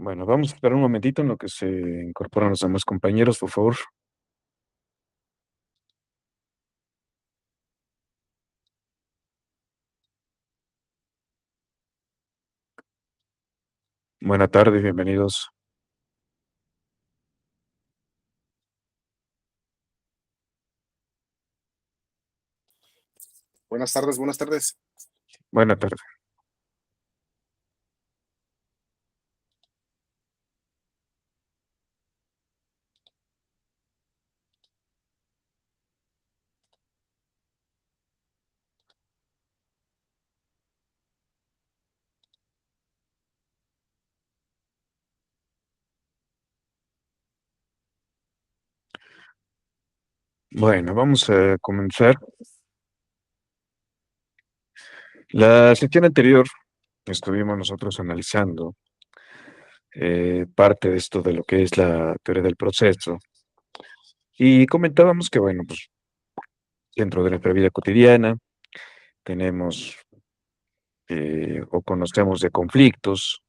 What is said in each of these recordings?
Bueno, vamos a esperar un momentito en lo que se incorporan los demás compañeros, por favor. Buenas tardes, bienvenidos. Buenas tardes, buenas tardes. Buenas tardes. Bueno, vamos a comenzar. La sección anterior estuvimos nosotros analizando parte de esto de lo que es la teoría del proceso y comentábamos que, bueno, pues dentro de nuestra vida cotidiana tenemos o conocemos de conflictos,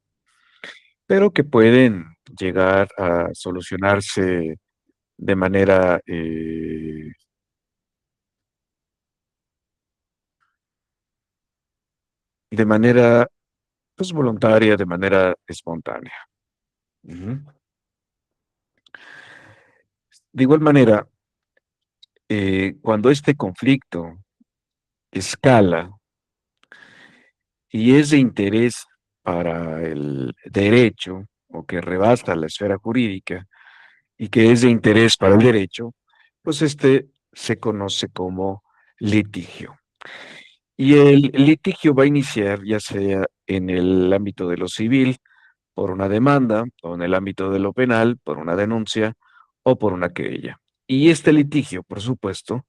pero que pueden llegar a solucionarse de manera de manera, pues, voluntaria, de manera espontánea. Ujú. De igual manera, cuando este conflicto escala y es de interés para el derecho o que rebasa la esfera jurídica y que es de interés para el derecho, pues este se conoce como litigio. Y el litigio va a iniciar ya sea en el ámbito de lo civil, por una demanda, o en el ámbito de lo penal, por una denuncia o por una querella. Y este litigio, por supuesto,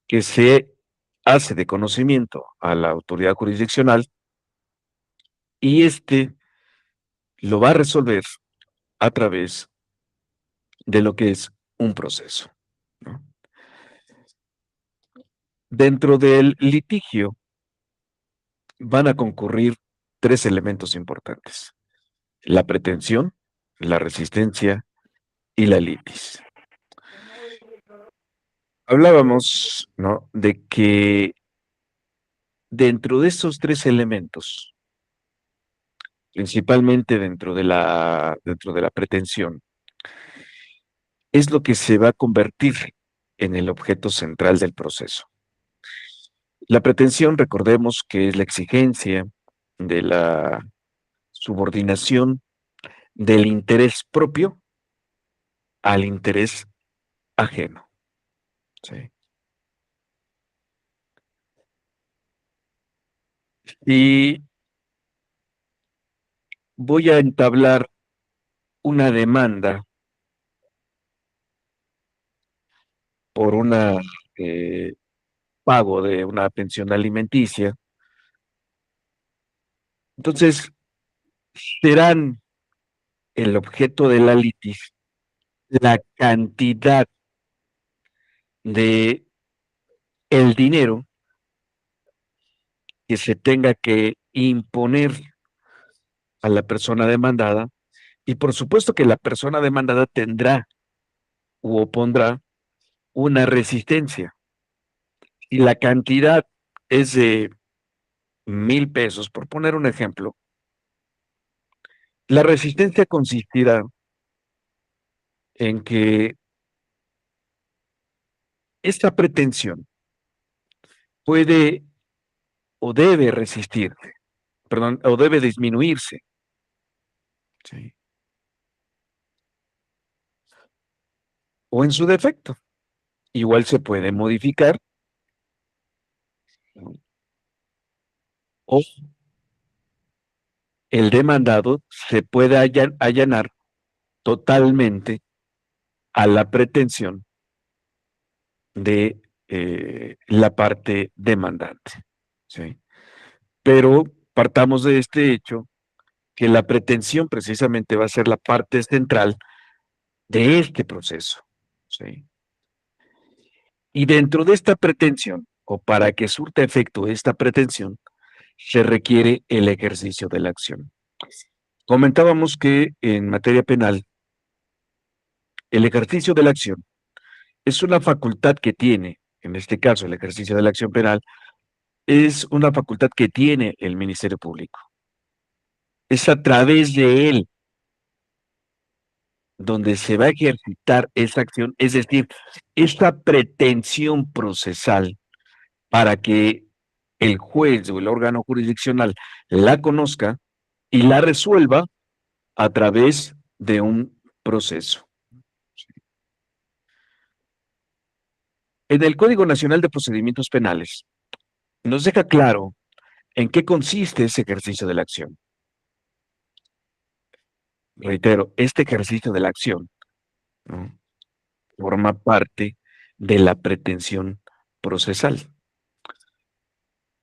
que se hace de conocimiento a la autoridad jurisdiccional y este lo va a resolver a través de lo que es un proceso, ¿no? Dentro del litigio van a concurrir tres elementos importantes: la pretensión, la resistencia y la litis. Hablábamos, ¿no?, de que dentro de estos tres elementos, principalmente dentro de la pretensión, es lo que se va a convertir en el objeto central del proceso. La pretensión, recordemos que es la exigencia de la subordinación del interés propio al interés ajeno, ¿sí? Y voy a entablar una demanda por una pago de una pensión alimenticia. Entonces, serán el objeto de la litis la cantidad de el dinero que se tenga que imponer a la persona demandada, y por supuesto que la persona demandada tendrá u opondrá una resistencia. Y la cantidad es de 1,000 pesos, por poner un ejemplo. La resistencia consistirá en que esta pretensión puede o debe resistir, perdón, o debe disminuirse, ¿sí?, o en su defecto, igual se puede modificar, ¿no?, o el demandado se puede allanar totalmente a la pretensión de la parte demandante, ¿sí? Pero partamos de este hecho que la pretensión precisamente va a ser la parte central de este proceso, ¿sí? Y dentro de esta pretensión, o para que surta efecto esta pretensión, se requiere el ejercicio de la acción. Comentábamos que en materia penal, el ejercicio de la acción es una facultad que tiene, en este caso el ejercicio de la acción penal, es una facultad que tiene el Ministerio Público. Es a través de él donde se va a ejercitar esa acción, es decir, esta pretensión procesal para que el juez o el órgano jurisdiccional la conozca y la resuelva a través de un proceso. En el Código Nacional de Procedimientos Penales nos deja claro en qué consiste ese ejercicio de la acción. Reitero, este ejercicio de la acción, ¿no?, forma parte de la pretensión procesal.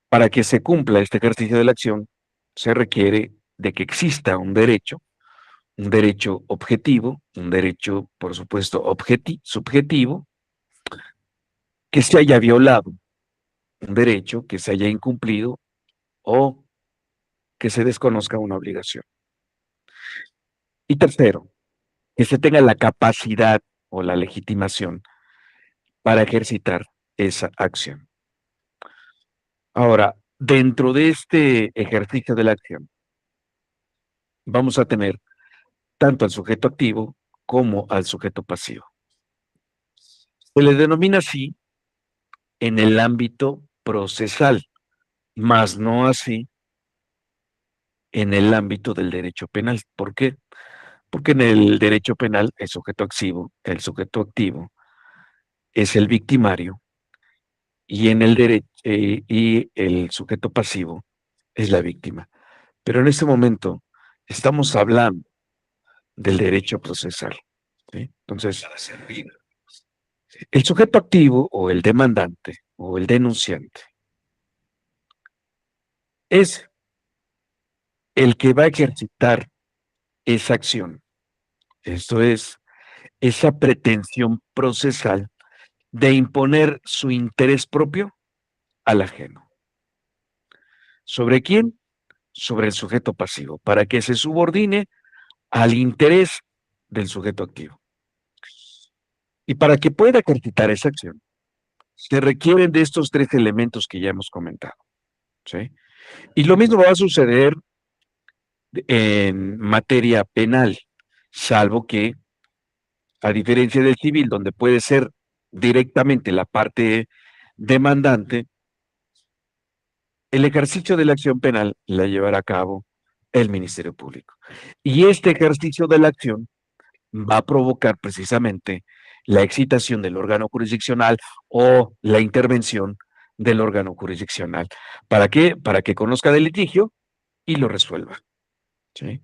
Para que se cumpla este ejercicio de la acción, se requiere de que exista un derecho objetivo, un derecho, por supuesto, subjetivo, que se haya violado, un derecho que se haya incumplido o que se desconozca una obligación. Y tercero, que se tenga la capacidad o la legitimación para ejercitar esa acción. Ahora, dentro de este ejercicio de la acción, vamos a tener tanto al sujeto activo como al sujeto pasivo. Se le denomina así en el ámbito procesal, más no así en el ámbito del derecho penal. ¿Por qué? Porque en el derecho penal el sujeto activo es el victimario y en el derecho y el sujeto pasivo es la víctima. Pero en este momento estamos hablando del derecho procesal, ¿sí? Entonces, el sujeto activo o el demandante o el denunciante es el que va a ejercitar esa acción. Esto es, esa pretensión procesal de imponer su interés propio al ajeno. ¿Sobre quién? Sobre el sujeto pasivo, para que se subordine al interés del sujeto activo. Y para que pueda ejercitar esa acción, se requieren de estos tres elementos que ya hemos comentado, ¿sí? Y lo mismo va a suceder en materia penal, salvo que, a diferencia del civil, donde puede ser directamente la parte demandante, el ejercicio de la acción penal la llevará a cabo el Ministerio Público. Y este ejercicio de la acción va a provocar precisamente la excitación del órgano jurisdiccional o la intervención del órgano jurisdiccional. ¿Para qué? Para que conozca del litigio y lo resuelva. ¿Sí?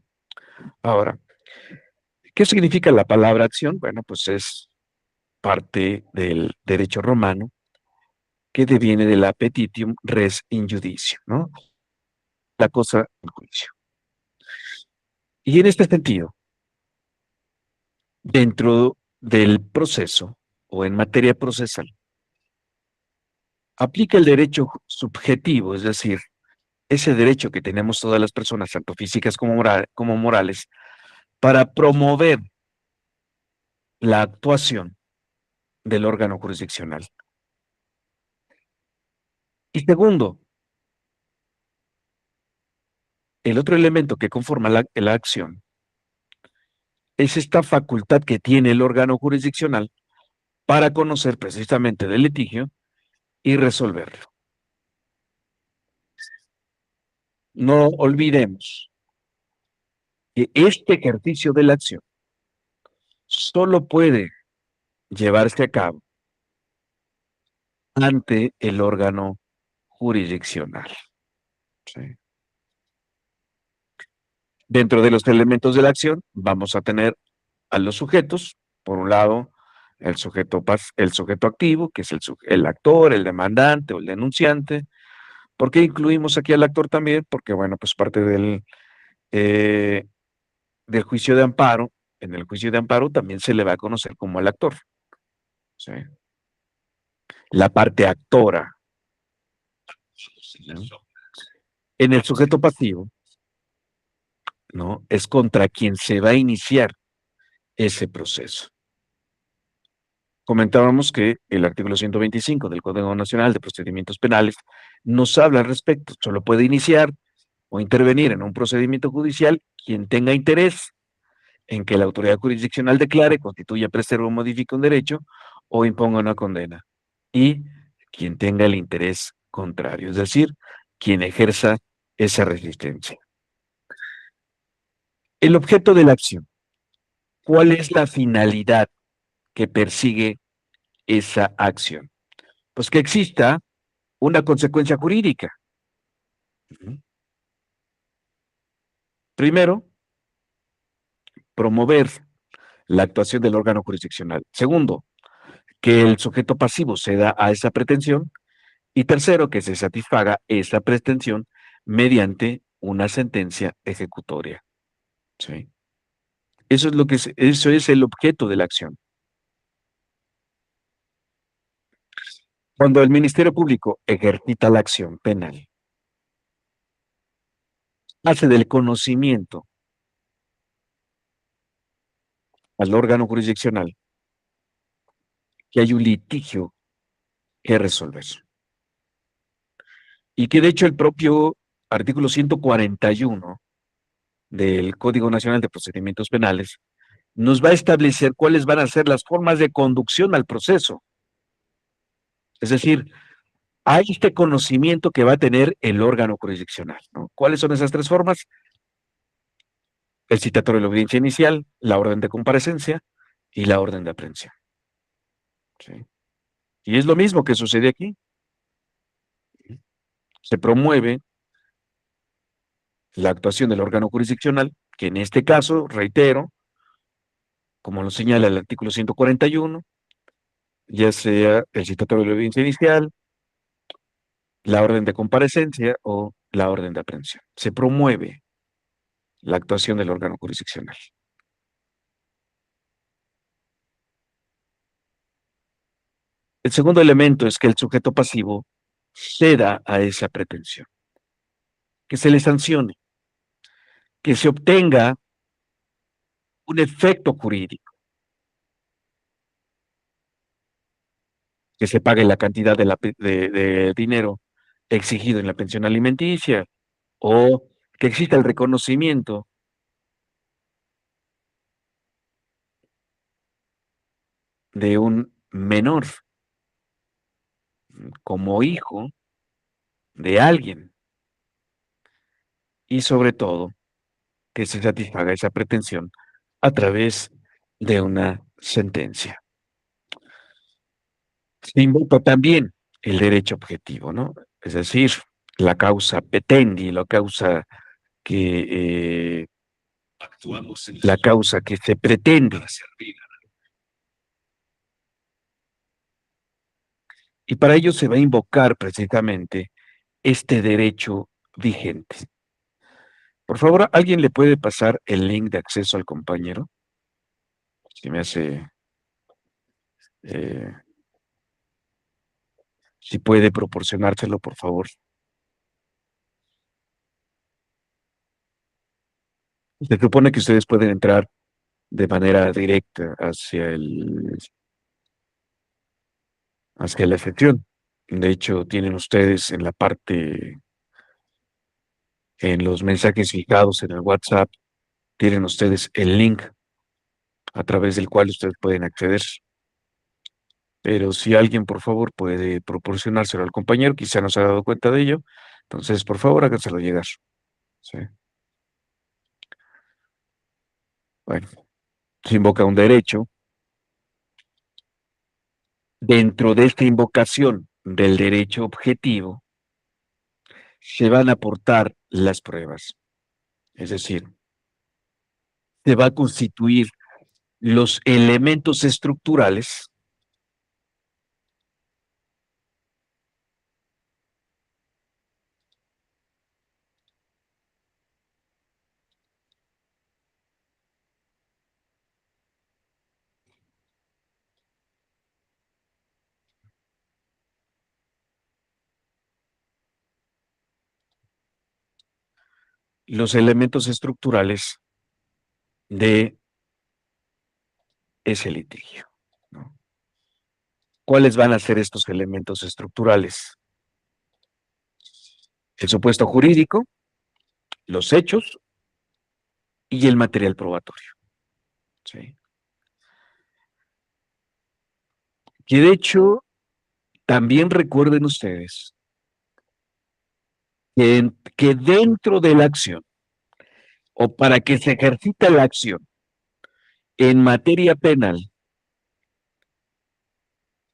Ahora, ¿qué significa la palabra acción? Bueno, pues es parte del derecho romano que deviene de la petitium res in judicio, ¿no? La cosa en juicio. Y en este sentido, dentro del proceso o en materia procesal, aplica el derecho subjetivo, es decir, ese derecho que tenemos todas las personas, tanto físicas como morales, para promover la actuación del órgano jurisdiccional. Y segundo, el otro elemento que conforma la acción es esta facultad que tiene el órgano jurisdiccional para conocer precisamente del litigio y resolverlo. No olvidemos que este ejercicio de la acción solo puede llevarse a cabo ante el órgano jurisdiccional. ¿Sí? Dentro de los elementos de la acción vamos a tener a los sujetos, por un lado, el sujeto activo, que es el actor, el demandante o el denunciante. ¿Por qué incluimos aquí al actor también? Porque, bueno, pues parte eh, del juicio de amparo, en el juicio de amparo también se le va a conocer como el actor. ¿Sí? La parte actora. ¿Sí? En el sujeto pasivo ¿no? Es contra quien se va a iniciar ese proceso. Comentábamos que el artículo 125 del Código Nacional de Procedimientos Penales nos habla al respecto. Solo puede iniciar o intervenir en un procedimiento judicial quien tenga interés en que la autoridad jurisdiccional declare, constituya, preserve o modifique un derecho o imponga una condena. Y quien tenga el interés contrario, es decir, quien ejerza esa resistencia. El objeto de la acción. ¿Cuál es la finalidad que persigue esa acción? Pues que exista una consecuencia jurídica. Primero, promover la actuación del órgano jurisdiccional. Segundo, que el sujeto pasivo ceda a esa pretensión. Y tercero, que se satisfaga esa pretensión mediante una sentencia ejecutoria. ¿Sí? Eso es el objeto de la acción. Cuando el Ministerio Público ejercita la acción penal, hace del conocimiento al órgano jurisdiccional que hay un litigio que resolver. Y que de hecho el propio artículo 141 del Código Nacional de Procedimientos Penales nos va a establecer cuáles van a ser las formas de conducción al proceso. Es decir, hay este conocimiento que va a tener el órgano jurisdiccional, ¿no? ¿Cuáles son esas tres formas? El citatorio de la audiencia inicial, la orden de comparecencia y la orden de aprehensión. ¿Sí? Y es lo mismo que sucede aquí. Se promueve la actuación del órgano jurisdiccional, que en este caso, reitero, como lo señala el artículo 141, ya sea el citatorio de la audiencia inicial, la orden de comparecencia o la orden de aprehensión. Se promueve la actuación del órgano jurisdiccional. El segundo elemento es que el sujeto pasivo ceda a esa pretensión, que se le sancione, que se obtenga un efecto jurídico, que se pague la cantidad de dinero exigido en la pensión alimenticia o que exista el reconocimiento de un menor como hijo de alguien y sobre todo que se satisfaga esa pretensión a través de una sentencia. Se invoca también el derecho objetivo, ¿no? Es decir, la causa petendi, que, eh, la causa que se pretende. Y para ello se va a invocar precisamente este derecho vigente. Por favor, ¿alguien le puede pasar el link de acceso al compañero? Si me hace, eh, si puede proporcionárselo, por favor. Se supone que ustedes pueden entrar de manera directa hacia la sección. De hecho, tienen ustedes en la parte, en los mensajes fijados en el WhatsApp, tienen ustedes el link a través del cual ustedes pueden acceder. Pero si alguien, por favor, puede proporcionárselo al compañero, quizá no se ha dado cuenta de ello, entonces, por favor, háganselo llegar. Sí. Bueno, se invoca un derecho. Dentro de esta invocación del derecho objetivo, se van a aportar las pruebas. Es decir, se va a constituir los elementos estructurales los elementos estructurales de ese litigio, ¿no? ¿Cuáles van a ser estos elementos estructurales? El supuesto jurídico, los hechos y el material probatorio. ¿Sí? Que de hecho, también recuerden ustedes que dentro de la acción, o para que se ejercita la acción en materia penal,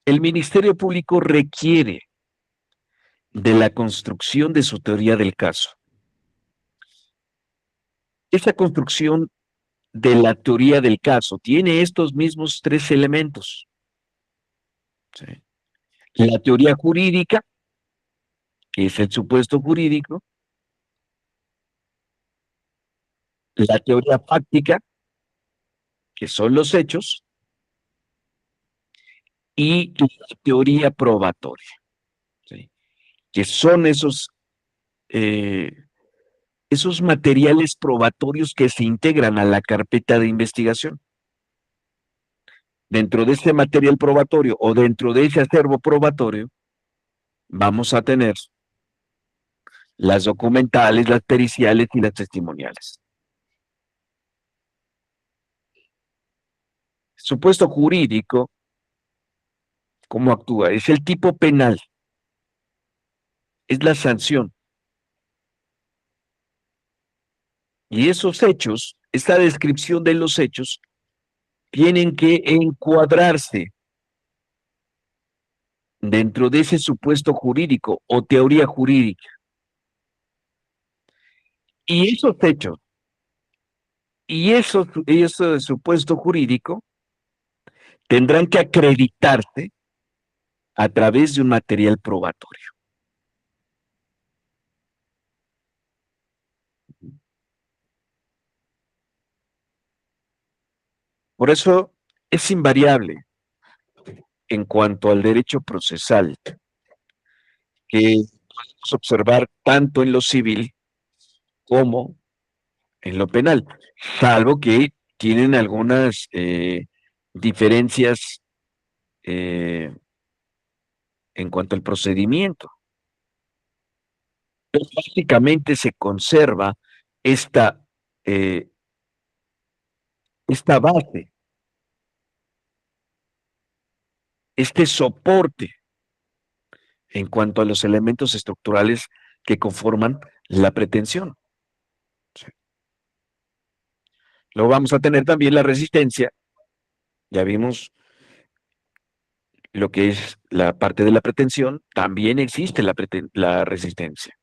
el Ministerio Público requiere de la construcción de su teoría del caso. Esa construcción de la teoría del caso tiene estos mismos tres elementos. ¿Sí? La teoría jurídica, que es el supuesto jurídico, la teoría fáctica, que son los hechos, y la teoría probatoria, ¿sí? Que son eh, esos materiales probatorios que se integran a la carpeta de investigación. Dentro de ese material probatorio o dentro de ese acervo probatorio, vamos a tener las documentales, las periciales y las testimoniales. Supuesto jurídico, ¿cómo actúa? Es el tipo penal, es la sanción. Y esos hechos, esta descripción de los hechos, tienen que encuadrarse dentro de ese supuesto jurídico o teoría jurídica. Y esos hechos ese supuesto jurídico tendrán que acreditarse a través de un material probatorio. Por eso es invariable en cuanto al derecho procesal, que podemos observar tanto en lo civil como en lo penal, salvo que tienen algunas diferencias eh, en cuanto al procedimiento. Pero básicamente se conserva esta, eh, esta base, este soporte en cuanto a los elementos estructurales que conforman la pretensión. Sí. Luego vamos a tener también la resistencia. Ya vimos lo que es la parte de la pretensión, también existe la resistencia.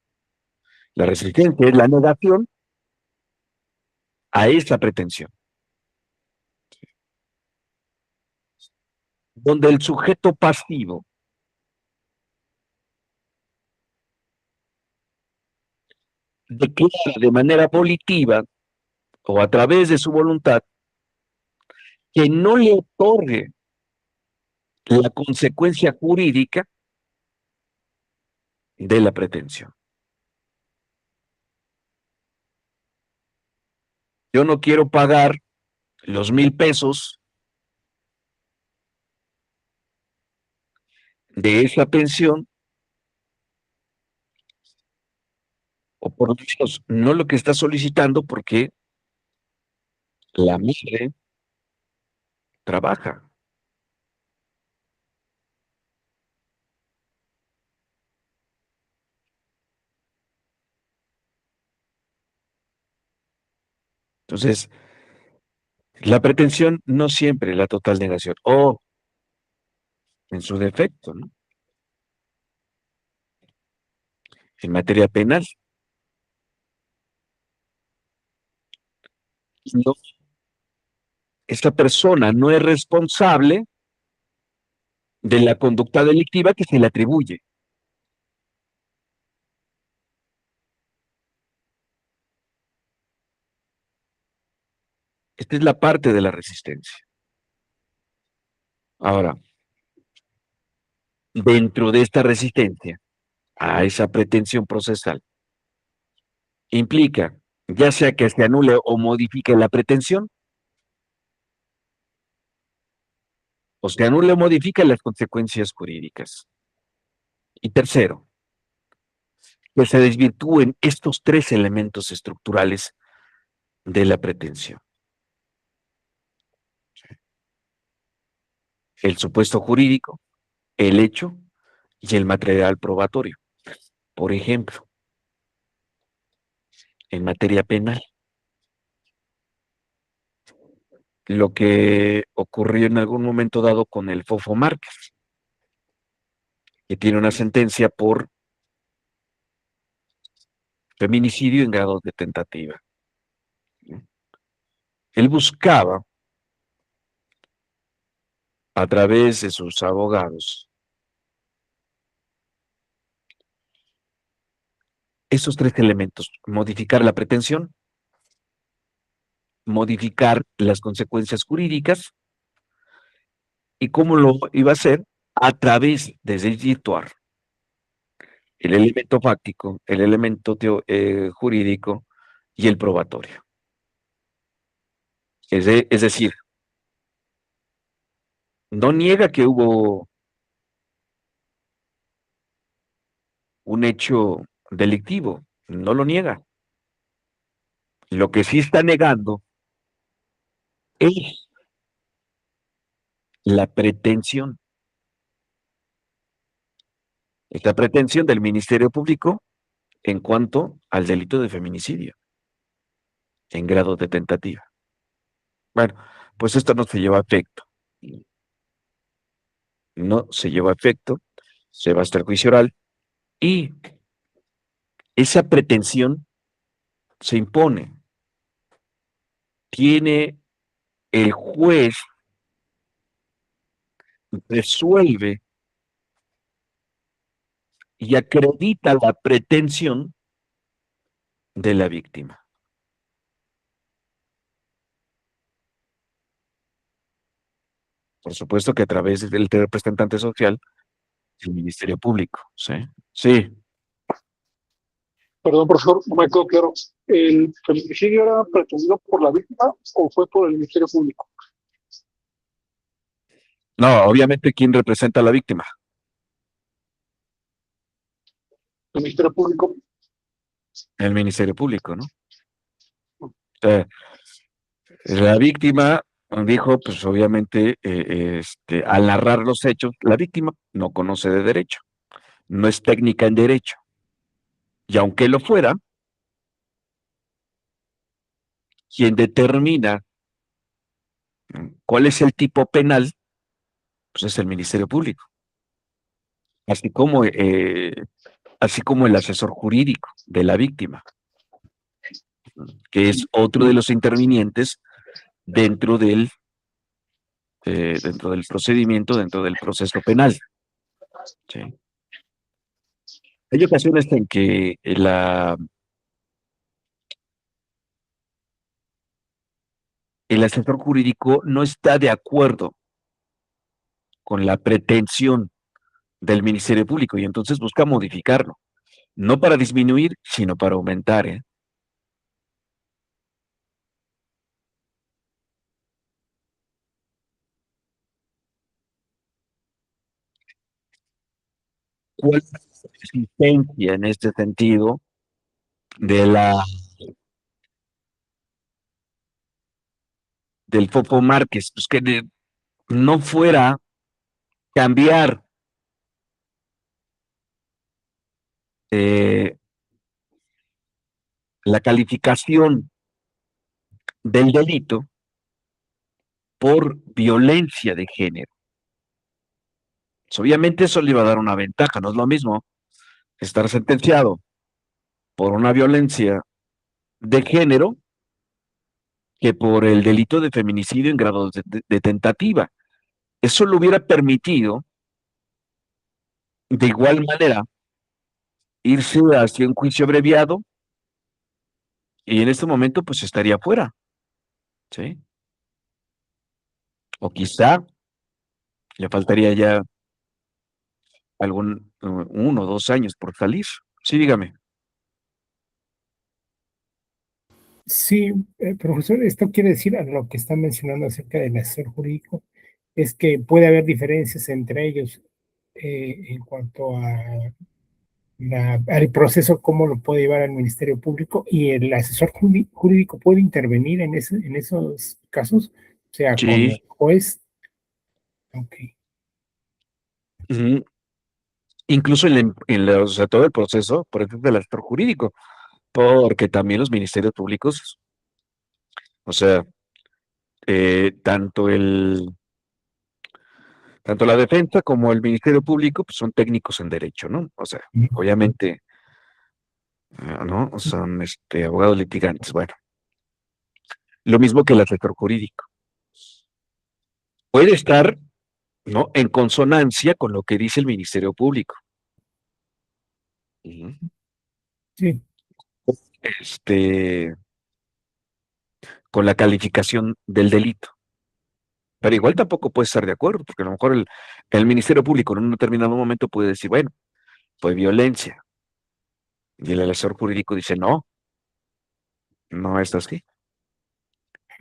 La resistencia es la negación a esa pretensión, donde el sujeto pasivo declara de manera volitiva o a través de su voluntad que no le otorgue la consecuencia jurídica de la pretensión. Yo no quiero pagar los 1,000 pesos de esa pensión, o por lo menos no lo que está solicitando, porque la madre trabaja. Entonces, la pretensión no siempre es la total negación, o en su defecto, ¿no? En materia penal, no, esta persona no es responsable de la conducta delictiva que se le atribuye. Esta es la parte de la resistencia. Ahora, dentro de esta resistencia a esa pretensión procesal, implica ya sea que se anule o modifique la pretensión, o se anule o modifique las consecuencias jurídicas. Y tercero, que se desvirtúen estos tres elementos estructurales de la pretensión. El supuesto jurídico, el hecho y el material probatorio. Por ejemplo, en materia penal, lo que ocurrió en algún momento dado con el Fofo Márquez, que tiene una sentencia por feminicidio en grado de tentativa. Él buscaba, a través de sus abogados, esos tres elementos: modificar la pretensión, modificar las consecuencias jurídicas, y cómo lo iba a hacer a través de desvirtuar el elemento fáctico, el elemento jurídico y el probatorio. Es decir, no niega que hubo un hecho delictivo, no lo niega. Lo que sí está negando es la pretensión, esta pretensión del Ministerio Público en cuanto al delito de feminicidio en grado de tentativa. Bueno, pues esto no se lleva a efecto, no se lleva a efecto, se va hasta el juicio oral y esa pretensión se impone. Tiene el juez, resuelve y acredita la pretensión de la víctima. Por supuesto que a través del representante social, el Ministerio Público. Sí, sí. Perdón, profesor, no me quedó claro. ¿El feminicidio era pretendido por la víctima o fue por el Ministerio Público? No, obviamente, ¿quién representa a la víctima? El Ministerio Público. El Ministerio Público, ¿no? Eh, la víctima dijo, pues obviamente, al narrar los hechos, la víctima no conoce de derecho, no es técnica en derecho. Y aunque lo fuera, quien determina cuál es el tipo penal, pues es el Ministerio Público, así como, así como el asesor jurídico de la víctima, que es otro de los intervinientes dentro dentro del procedimiento, dentro del proceso penal. ¿Sí? Hay ocasiones en que el asesor jurídico no está de acuerdo con la pretensión del Ministerio Público y entonces busca modificarlo, no para disminuir, sino para aumentar. ¿Eh? ¿Cuál es la existencia en este sentido de del Fofo Márquez? Pues que no fuera cambiar eh, la calificación del delito por violencia de género. Pues obviamente eso le iba a dar una ventaja, no es lo mismo estar sentenciado por una violencia de género que por el delito de feminicidio en grado de tentativa. Eso lo hubiera permitido, de igual manera, irse hacia un juicio abreviado y en este momento pues estaría fuera, ¿sí? O quizá le faltaría ya algún 1 o 2 años por salir. Sí, dígame. Sí, profesor, esto quiere decir a lo que está mencionando acerca del asesor jurídico, es que puede haber diferencias entre ellos en cuanto a al proceso, cómo lo puede llevar al Ministerio Público y el asesor jurídico puede intervenir en esos casos, o sea, como Sí, juez. Ok. ujú. Incluso o sea, todo el proceso, por ejemplo, del actor jurídico, porque también los ministerios públicos, o sea, tanto tanto la defensa como el Ministerio Público, pues son técnicos en derecho, ¿no? O sea, obviamente, ¿no? Son abogados litigantes. Bueno, lo mismo que el asesor jurídico. Puede estar, ¿no? En consonancia con lo que dice el Ministerio Público. Ujú. Sí, Este, con la calificación del delito. Pero igual tampoco puede estar de acuerdo, porque a lo mejor el Ministerio Público en un determinado momento puede decir, bueno, fue violencia. Y el asesor jurídico dice, no, no es así.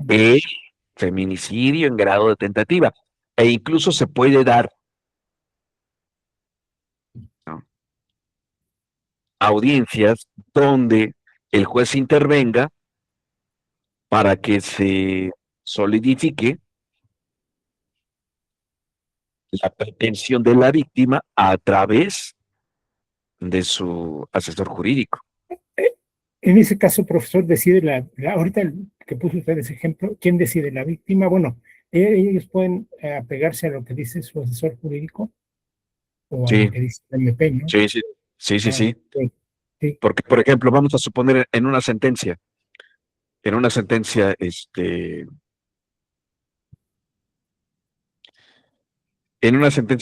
Es feminicidio en grado de tentativa. E incluso se puede dar, ¿no? Audiencias donde el juez intervenga para que se solidifique la pretensión de la víctima a través de su asesor jurídico. en ese caso, profesor, decide ahorita que puso usted ese ejemplo, ¿quién decide? ¿La víctima? Bueno, ellos pueden apegarse a lo que dice su asesor jurídico o a lo Sí, que dice el MP, ¿no? sí, sí, sí, sí, Ah, sí. ok. Sí. Porque, por ejemplo, vamos a suponer en una sentencia, en una sentencia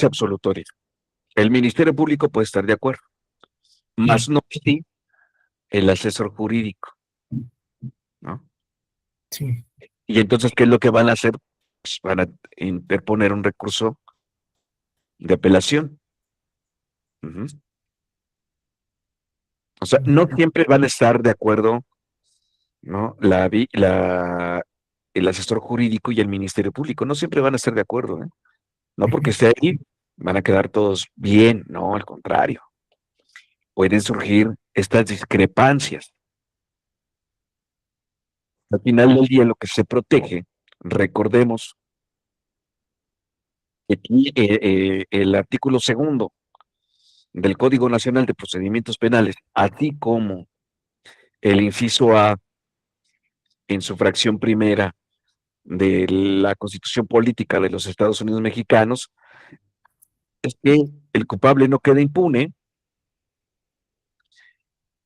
absolutoria, el Ministerio Público puede estar de acuerdo, Sí, más no sí el asesor jurídico, ¿no? sí. Y entonces, ¿qué es lo que van a hacer? Pues van a interponer un recurso de apelación. Ujú. O sea, no siempre van a estar de acuerdo, ¿no? El asesor jurídico y el Ministerio Público, no siempre van a estar de acuerdo, ¿eh? No porque esté ahí, van a quedar todos bien, no, al contrario. Pueden surgir estas discrepancias. Al final del día, lo que se protege, recordemos que aquí, el artículo segundo del Código Nacional de Procedimientos Penales, así como el inciso A en su fracción primera de la Constitución Política de los Estados Unidos Mexicanos, es que el culpable no quede impune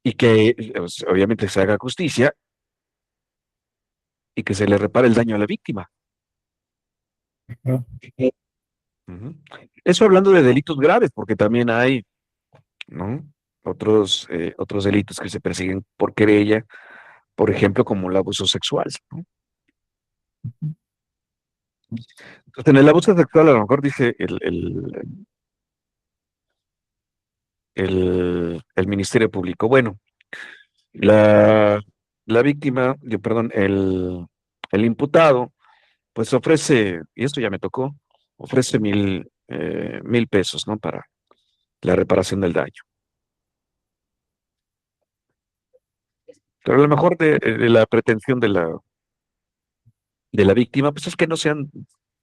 y que pues, obviamente se haga justicia y que se le repare el daño a la víctima. ¿No? Ujú. Eso hablando de delitos graves, porque también hay, ¿no? Otros delitos que se persiguen por querella, por ejemplo, como el abuso sexual, ¿no? Entonces, en el abuso sexual, a lo mejor dice el Ministerio Público, bueno, la, la víctima, perdón, el imputado, pues ofrece, y esto ya me tocó, ofrece 1,000 pesos, ¿no? Para la reparación del daño. Pero a lo mejor de la pretensión de la víctima, pues es que no sean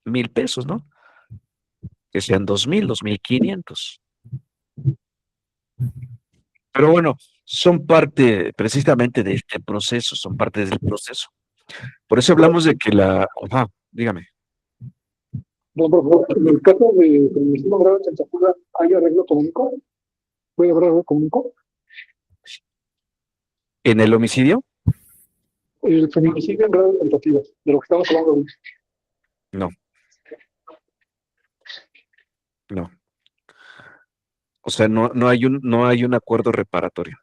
1,000 pesos, ¿no? Que sean 2,000, 2,500. Pero bueno, son parte precisamente de este proceso, son parte del proceso. Por eso hablamos de que ajá, dígame, No, por favor, en el caso de feminicidio grave de tentativa, ¿hay arreglo económico? ¿Puede haber arreglo económico? en el homicidio, El feminicidio en grado de tentativa, de lo que estamos hablando ahorita. no, no. O sea, no hay un acuerdo reparatorio.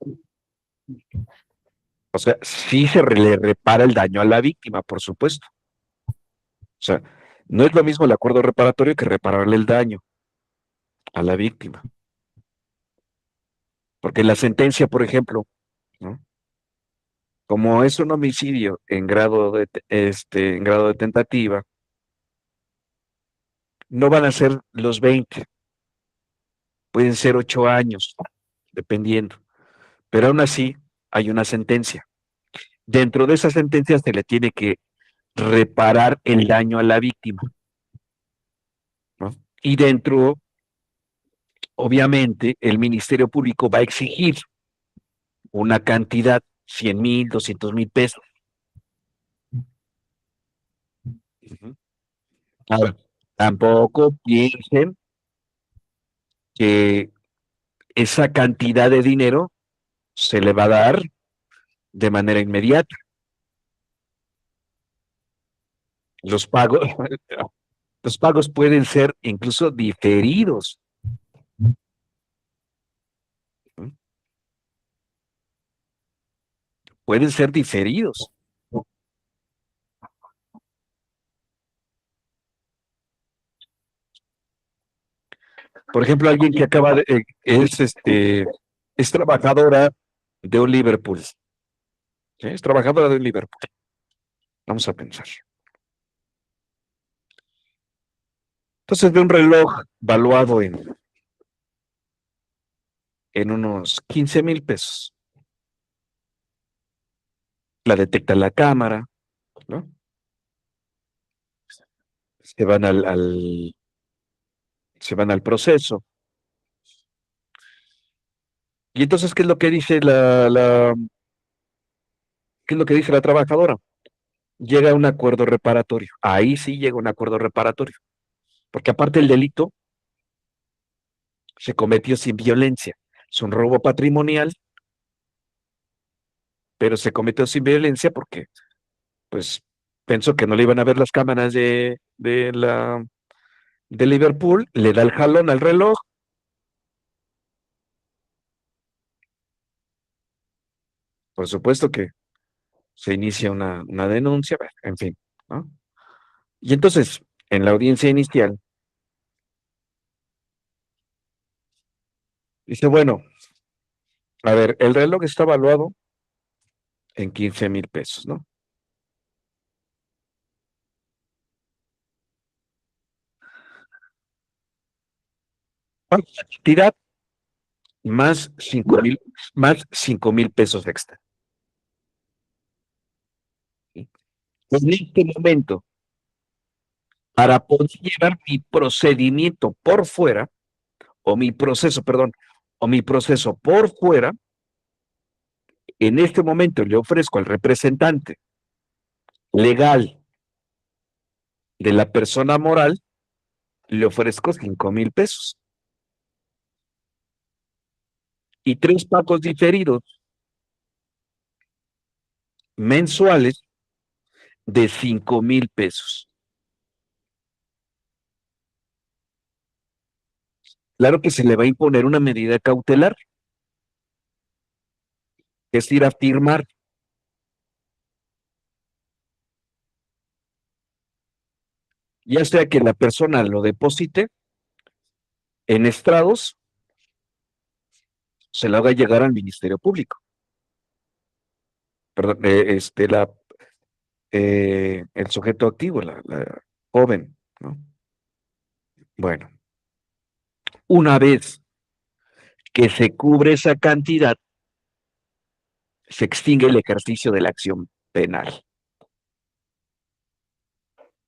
O sea, sí le repara el daño a la víctima, por supuesto. O sea, no es lo mismo el acuerdo reparatorio que repararle el daño a la víctima. Porque la sentencia, por ejemplo, ¿no? como es un homicidio en grado de tentativa, no van a ser los 20, pueden ser 8 años, dependiendo. Pero aún así hay una sentencia. Dentro de esa sentencia se le tiene que reparar el daño a la víctima, ¿no? Y dentro, obviamente, el Ministerio Público va a exigir una cantidad, 100,000, 200,000 pesos. Ujú. Ahora, tampoco piensen que esa cantidad de dinero se le va a dar de manera inmediata. Los pagos, los pagos pueden ser incluso diferidos. ¿No? Pueden ser diferidos. Por ejemplo, alguien que es trabajadora de un Liverpool. ¿Sí? Es trabajadora de un Liverpool. Vamos a pensar. Entonces ve un reloj valuado en unos 15,000 pesos. La detecta la cámara, ¿no? Se van se van al proceso. Y entonces, ¿qué es lo que dice qué es lo que dice la trabajadora? Llega a un acuerdo reparatorio. Ahí sí llega a un acuerdo reparatorio. Porque aparte el delito se cometió sin violencia. Es un robo patrimonial, pero se cometió sin violencia porque, pues, pensó que no le iban a ver las cámaras de Liverpool, le da el jalón al reloj. Por supuesto que se inicia una denuncia, bueno, en fin, ¿no? Y entonces, en la audiencia inicial, dice, bueno, a ver, el reloj está evaluado en 15,000 pesos, ¿no? ¿Cuánto es la cantidad? Más 5,000 pesos extra. ¿Sí? En este momento, para poder llevar mi procedimiento por fuera, o mi proceso, perdón, o mi proceso por fuera, en este momento le ofrezco al representante legal de la persona moral, le ofrezco 5,000 pesos y 3 pagos diferidos mensuales de 5,000 pesos. Claro que se le va a imponer una medida cautelar, que es ir a firmar, ya sea que la persona lo deposite en estrados, se lo haga llegar al Ministerio Público. Perdón, el sujeto activo, la joven, ¿no? Bueno, una vez que se cubre esa cantidad, se extingue el ejercicio de la acción penal.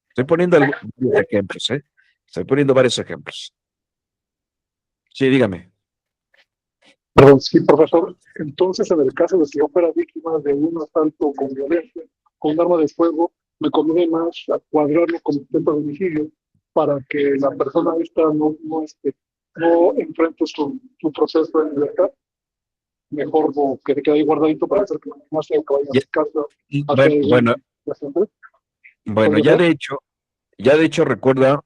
Estoy poniendo varios ejemplos, ¿eh? Estoy poniendo varios ejemplos. Sí, dígame. Perdón, sí, profesor. Entonces, en el caso de que yo fuera víctima de un asalto con violencia, con un arma de fuego, me conviene más cuadrarlo como intento de homicidio para que la persona esta no enfrente su proceso en libertad. Mejor que se quede ahí guardadito para hacer que no sea que vaya a Ya- su casa a hacer Bueno, bueno, bueno, ¿Podría ser? ya de hecho recuerda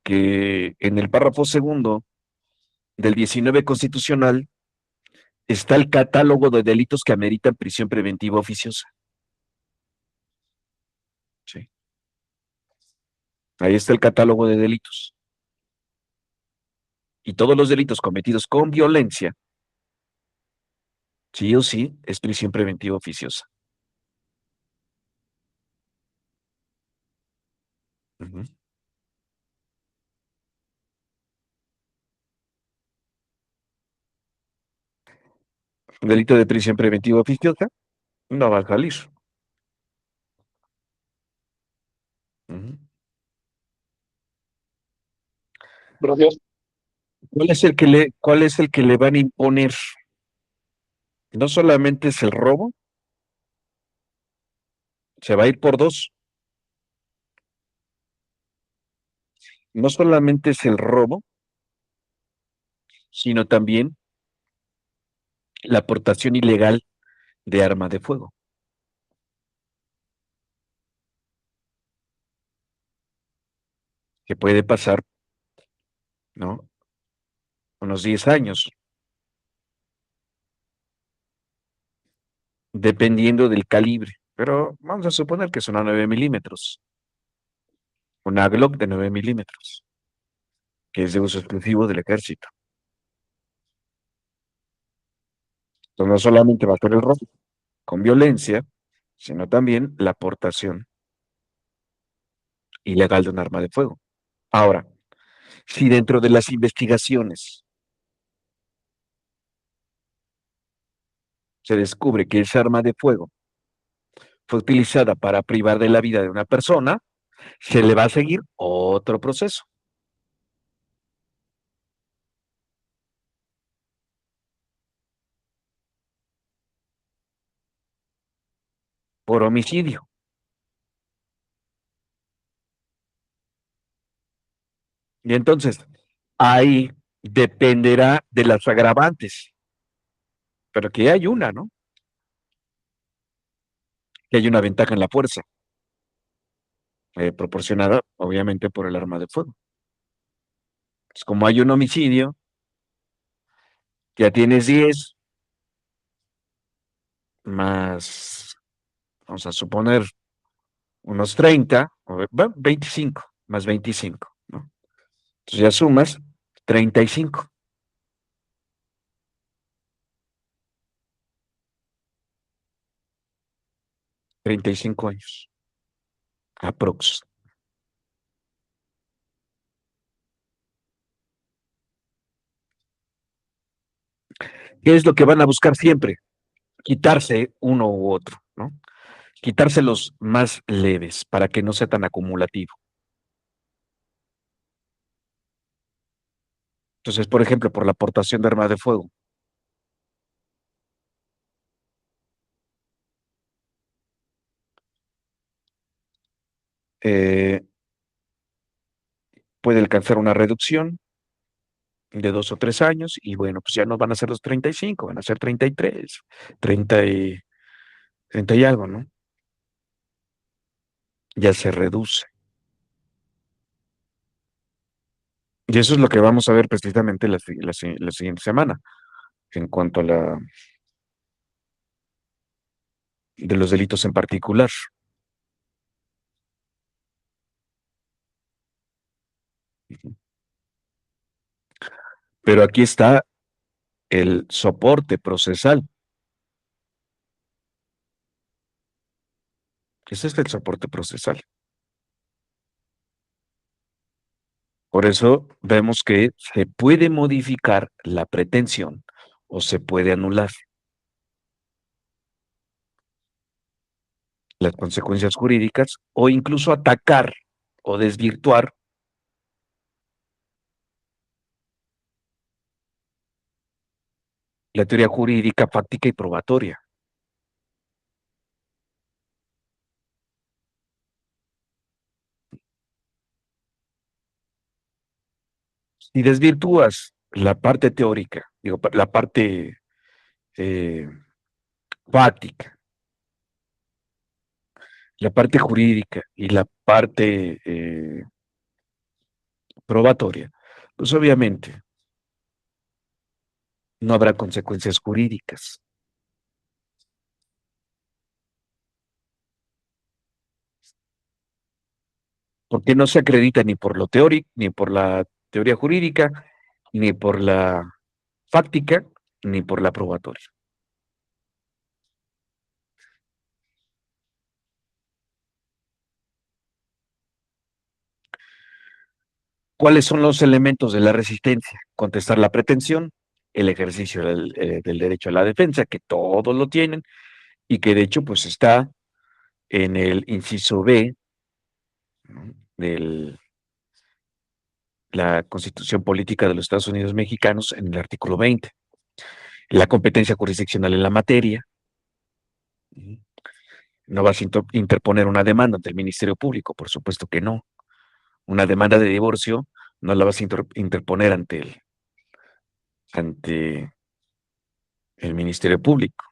que en el párrafo segundo del 19 constitucional está el catálogo de delitos que ameritan prisión preventiva oficiosa. Sí. Ahí está el catálogo de delitos. Y todos los delitos cometidos con violencia, sí o sí, es prisión preventiva oficiosa. Ujú. Un delito de prisión preventiva oficiosa no va a salir. Ujú. Gracias. Cuál es el que le van a imponer? No solamente es el robo, se va a ir por dos. No solamente es el robo, sino también la aportación ilegal de arma de fuego, que puede pasar, ¿no? Unos 10 años, dependiendo del calibre. Pero vamos a suponer que es una 9 milímetros, una Glock de 9 milímetros, que es de uso exclusivo del ejército. Entonces no solamente va a ser el robo con violencia, sino también la aportación ilegal de un arma de fuego. Ahora, si dentro de las investigaciones se descubre que esa arma de fuego fue utilizada para privar de la vida de una persona, se le va a seguir otro proceso por homicidio. Y entonces, ahí dependerá de las agravantes, pero que hay una, ¿no? Que hay una ventaja en la fuerza, proporcionada obviamente por el arma de fuego. Pues como hay un homicidio, ya tienes 10 más, vamos a suponer, unos 30, bueno, 25, más 25, ¿no? Entonces ya sumas 35, 35 años, aprox. ¿Qué es lo que van a buscar siempre? Quitarse uno u otro, ¿no? Quitarse los más leves para que no sea tan acumulativo. Entonces, por ejemplo, por la aportación de armas de fuego, eh, puede alcanzar una reducción de 2 o 3 años y bueno, pues ya no van a ser los 35, van a ser 33, 30 y, 30 y algo, ¿no? Ya se reduce. Y eso es lo que vamos a ver precisamente la siguiente semana, en cuanto a de los delitos en particular. Pero aquí está el soporte procesal. Ese es el soporte procesal. Por eso vemos que se puede modificar la pretensión o se puede anular. Las consecuencias jurídicas o incluso atacar o desvirtuar la teoría jurídica, fáctica y probatoria. Si desvirtúas la parte teórica, digo, la parte eh, fáctica, la parte jurídica y la parte probatoria, pues obviamente no habrá consecuencias jurídicas, porque no se acredita ni por lo teórico, ni por la teoría jurídica, ni por la fáctica, ni por la probatoria. ¿Cuáles son los elementos de la resistencia? Contestar la pretensión, el ejercicio del derecho a la defensa, que todos lo tienen, y que de hecho pues está en el inciso B, ¿no?, de la Constitución Política de los Estados Unidos Mexicanos, en el artículo 20. La competencia jurisdiccional en la materia. No vas a interponer una demanda ante el Ministerio Público, por supuesto que no. Una demanda de divorcio no la vas a interponer ante el Ministerio Público.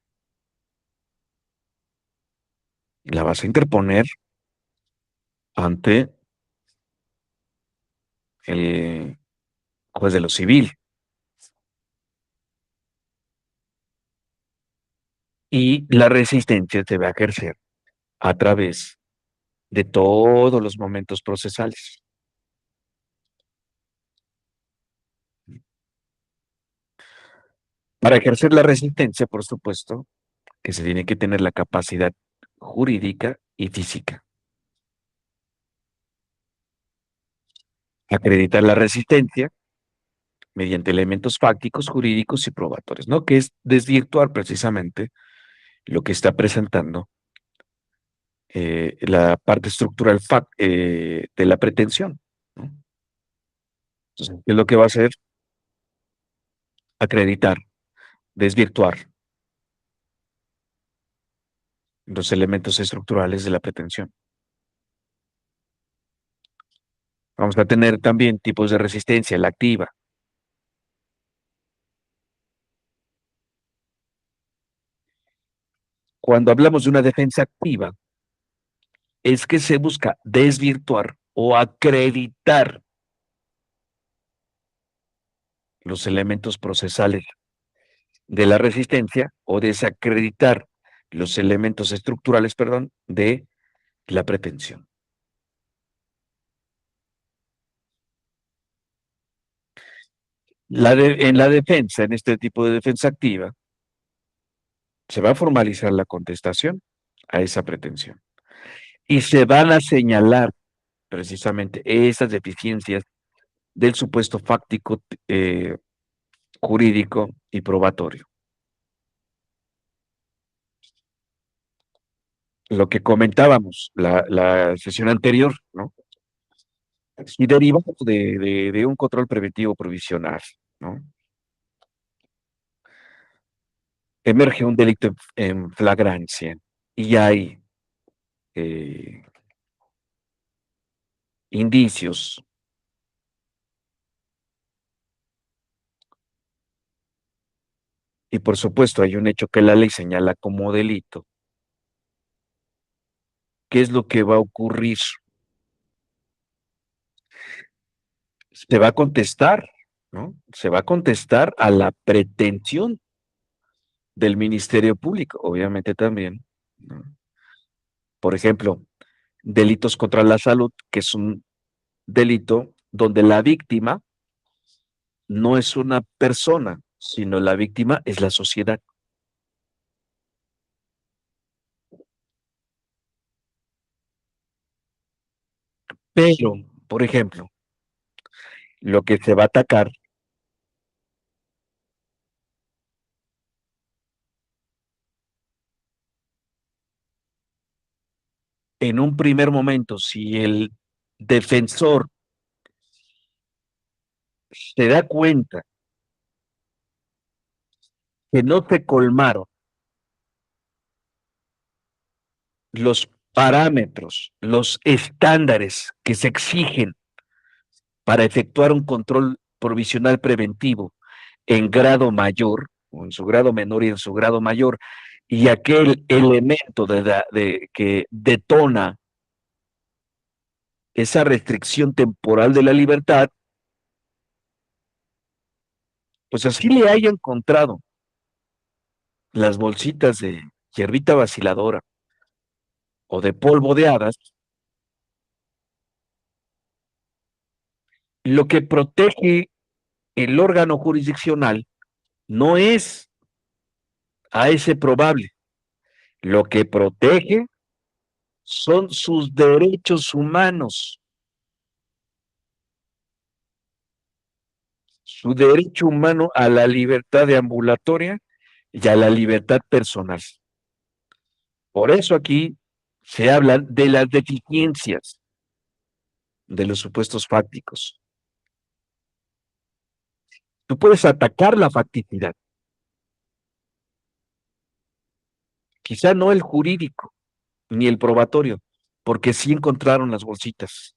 La vas a interponer ante el juez de lo civil. Y la resistencia se va a ejercer a través de todos los momentos procesales. Para ejercer la resistencia, por supuesto, que se tiene que tener la capacidad jurídica y física. Acreditar la resistencia mediante elementos fácticos, jurídicos y probatorios, ¿no? Que es desvirtuar precisamente lo que está presentando la parte estructural de la pretensión, ¿no? Entonces, ¿qué es lo que va a hacer? Acreditar, desvirtuar los elementos estructurales de la pretensión. Vamos a tener también tipos de resistencia, la activa. Cuando hablamos de una defensa activa, es que se busca desvirtuar o acreditar los elementos procesales de la resistencia o desacreditar los elementos estructurales, perdón, de la pretensión. En la defensa, en este tipo de defensa activa, se va a formalizar la contestación a esa pretensión y se van a señalar precisamente esas deficiencias del supuesto fáctico, jurídico y probatorio. Lo que comentábamos la sesión anterior, ¿no? Y derivado de un control preventivo provisional, ¿no? Emerge un delito en flagrancia y hay indicios y por supuesto hay un hecho que la ley señala como delito. ¿Qué es lo que va a ocurrir? Se va a contestar, ¿no? Se va a contestar a la pretensión del Ministerio Público, obviamente también, ¿no? Por ejemplo, delitos contra la salud, que es un delito donde la víctima no es una persona, sino la víctima es la sociedad. Pero, por ejemplo, lo que se va a atacar en un primer momento, si el defensor se da cuenta que no se colmaron los parámetros, los estándares que se exigen para efectuar un control provisional preventivo en grado mayor, o en su grado menor y en su grado mayor, y aquel elemento que detona esa restricción temporal de la libertad, pues así le haya encontrado las bolsitas de hierbita vaciladora o de polvo de hadas, lo que protege el órgano jurisdiccional no es a ese probable, lo que protege son sus derechos humanos. su derecho humano a la libertad de ambulatoria y a la libertad personal. Por eso aquí se habla de las deficiencias de los supuestos fácticos. Tú puedes atacar la facticidad, quizá no el jurídico ni el probatorio, porque sí encontraron las bolsitas,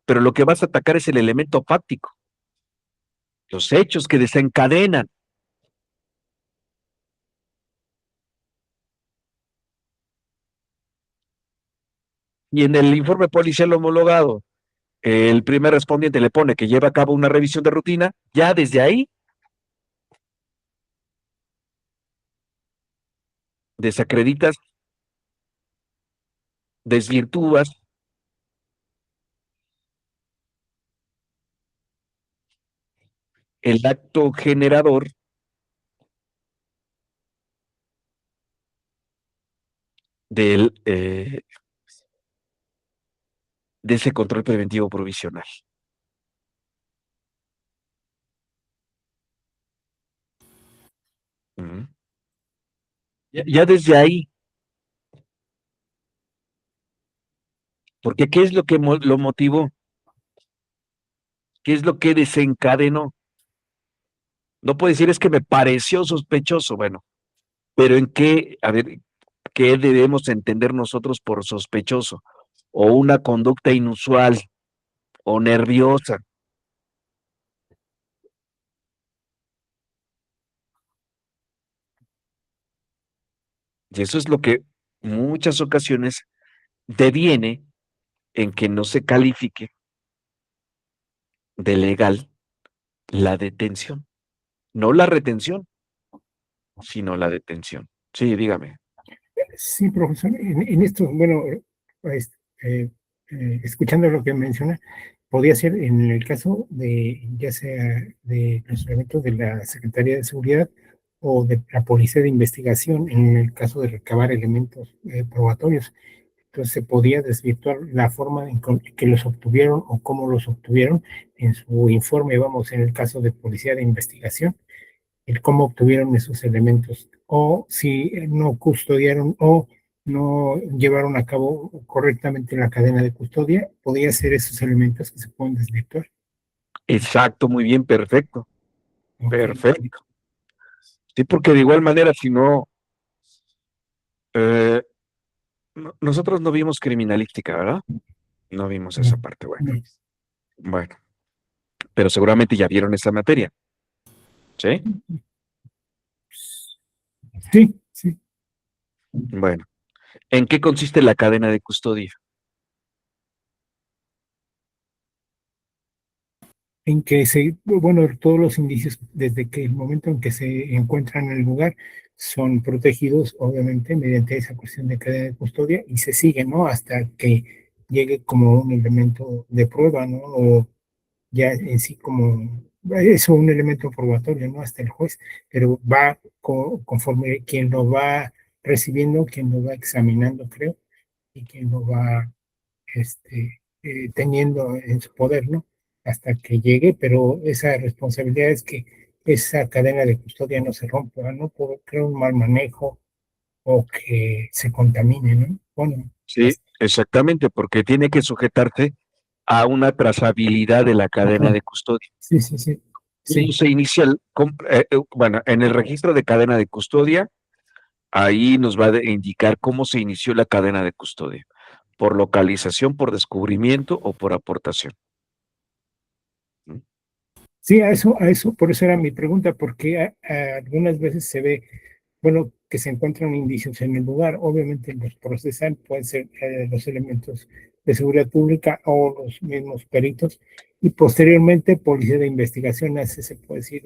pero lo que vas a atacar es el elemento fáctico, los hechos que desencadenan. Y en el informe policial homologado, el primer respondiente le pone que lleva a cabo una revisión de rutina, ya desde ahí desacreditas, desvirtúas el acto generador del, de ese control preventivo provisional. Ya desde ahí, porque ¿qué es lo que lo motivó? ¿Qué es lo que desencadenó? No puede decir es que me pareció sospechoso, bueno, pero ¿en qué, a ver, qué debemos entender nosotros por sospechoso? O una conducta inusual o nerviosa. Y eso es lo que muchas ocasiones deviene en que no se califique de legal la detención, no la retención, sino la detención. Sí, dígame. Sí, profesor, en esto, bueno, pues, escuchando lo que menciona, podría ser en el caso de, ya sea de los elementos de la Secretaría de Seguridad o de la Policía de Investigación, en el caso de recabar elementos probatorios. Entonces se podía desvirtuar la forma en que los obtuvieron o cómo los obtuvieron en su informe, vamos, en el caso de Policía de Investigación, el cómo obtuvieron esos elementos, o si no custodiaron o no llevaron a cabo correctamente la cadena de custodia, podía ser esos elementos que se pueden desvirtuar. Exacto, muy bien, perfecto, Ok, perfecto. Sí, porque de igual manera, si no, eh, nosotros no vimos criminalística, ¿verdad? No vimos esa no, parte, bueno, no. bueno, pero seguramente ya vieron esa materia, ¿sí? Sí, sí. Bueno, ¿en qué consiste la cadena de custodia? En que bueno, todos los indicios, desde que el momento en que se encuentran en el lugar, son protegidos, obviamente, mediante esa cuestión de cadena de custodia y se siguen, ¿no? Hasta que llegue como un elemento de prueba, ¿no? O ya en sí como eso, un elemento probatorio, ¿no? Hasta el juez, pero va conforme quien lo va recibiendo, quien lo va examinando, creo, y quien lo va teniendo en su poder, ¿no? Hasta que llegue, pero esa responsabilidad es que esa cadena de custodia no se rompa, ¿no? Por creo un mal manejo o que se contamine, ¿no? Bueno, Sí, exactamente, porque tiene que sujetarse a una trazabilidad de la cadena ajá, de custodia. sí, sí, sí, ¿Cómo sí, se inicia? Bueno, en el registro de cadena de custodia, ahí nos va a indicar cómo se inició la cadena de custodia, por localización, por descubrimiento o por aportación. ¿Mm? sí, a eso, por eso era mi pregunta, porque algunas veces se ve, bueno, que se encuentran indicios en el lugar, obviamente los procesan, pueden ser los elementos de seguridad pública o los mismos peritos, y posteriormente Policía de Investigación hace, se puede decir,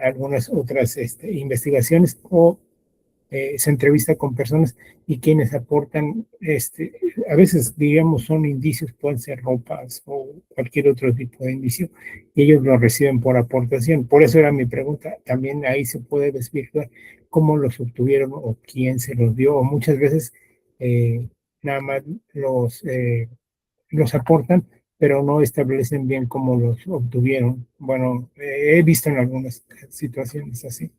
algunas otras investigaciones o se entrevista con personas y quienes aportan, a veces digamos son indicios, pueden ser ropas o cualquier otro tipo de indicio, y ellos lo reciben por aportación. Por eso era mi pregunta, también ahí se puede desvirtuar cómo los obtuvieron o quién se los dio, o muchas veces nada más los, los aportan, pero no establecen bien cómo los obtuvieron. Bueno, he visto en algunas situaciones así.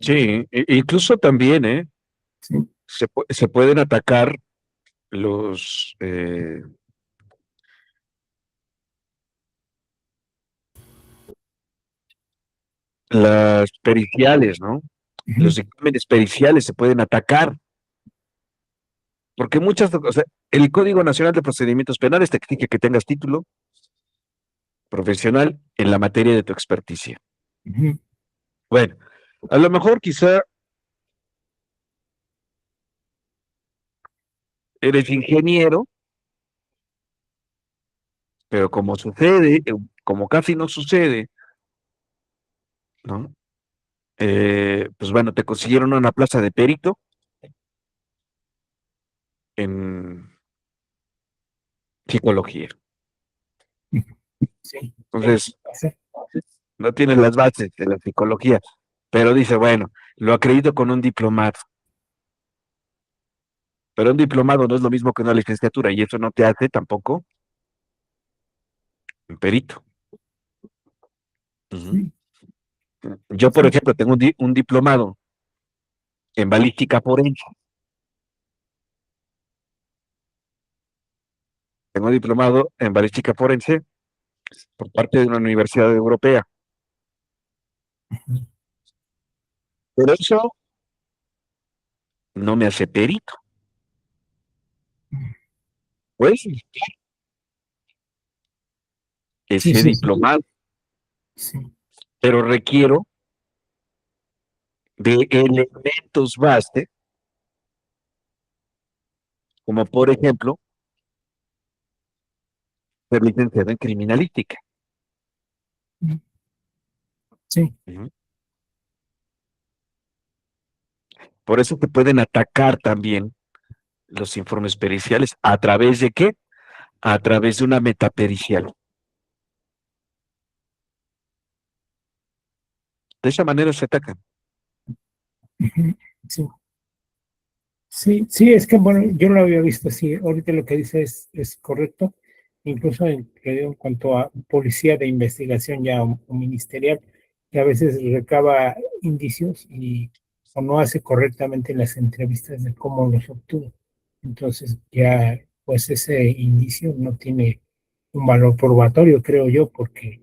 Sí, incluso también, Sí. se pueden atacar los, las periciales, ¿no? Ujú, Los exámenes periciales se pueden atacar, porque o sea, el Código Nacional de Procedimientos Penales te exige que tengas título profesional en la materia de tu experticia. ujú, Bueno, a lo mejor quizá eres ingeniero, pero como sucede, como casi no sucede, ¿no? Pues bueno, te consiguieron una plaza de perito en psicología. ujú. Sí, Entonces, sí, no tienes las bases de la psicología, pero dice, bueno, lo acredito con un diplomado, pero un diplomado no es lo mismo que una licenciatura y eso no te hace tampoco un perito. Ujú. sí, Yo, por sí, ejemplo, tengo un diplomado en balística forense, tengo un diplomado en balística forense por parte de una universidad europea, pero eso no me hace perito, pues sí, ese sí, sí, diplomado, sí, pero requiero de elementos base, como por ejemplo, ser licenciado en criminalística. sí, Ujú. Por eso te pueden atacar también los informes periciales. ¿A través de qué? A través de una metapericial. De esa manera se atacan. ujú, sí. Sí, sí, es que bueno, yo lo había visto así. Ahorita lo que dice es correcto, incluso en cuanto a policía de investigación ya o ministerial, que a veces recaba indicios y o no hace correctamente las entrevistas de cómo los obtuvo. Entonces ya, pues ese indicio no tiene un valor probatorio, creo yo, porque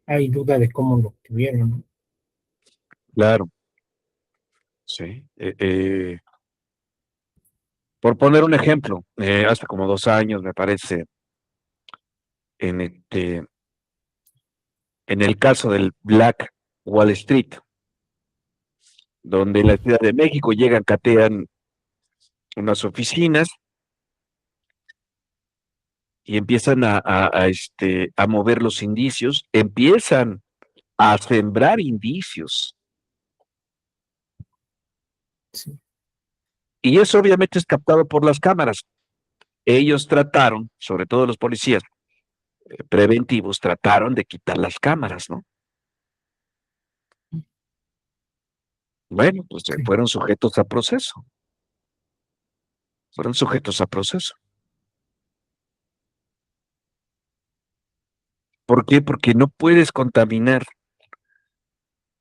hay duda de cómo lo obtuvieron, ¿no? Claro, sí. Por poner un ejemplo, hace como 2 años, me parece, en, en el caso del Black Wall Street, donde en la Ciudad de México llegan, catean unas oficinas y empiezan a mover los indicios, empiezan a sembrar indicios. Sí, Y eso obviamente es captado por las cámaras. Ellos trataron, sobre todo los policías preventivos, trataron de quitar las cámaras, ¿no? Bueno, pues sí, fueron sujetos a proceso, fueron sujetos a proceso. ¿Por qué? Porque no puedes contaminar,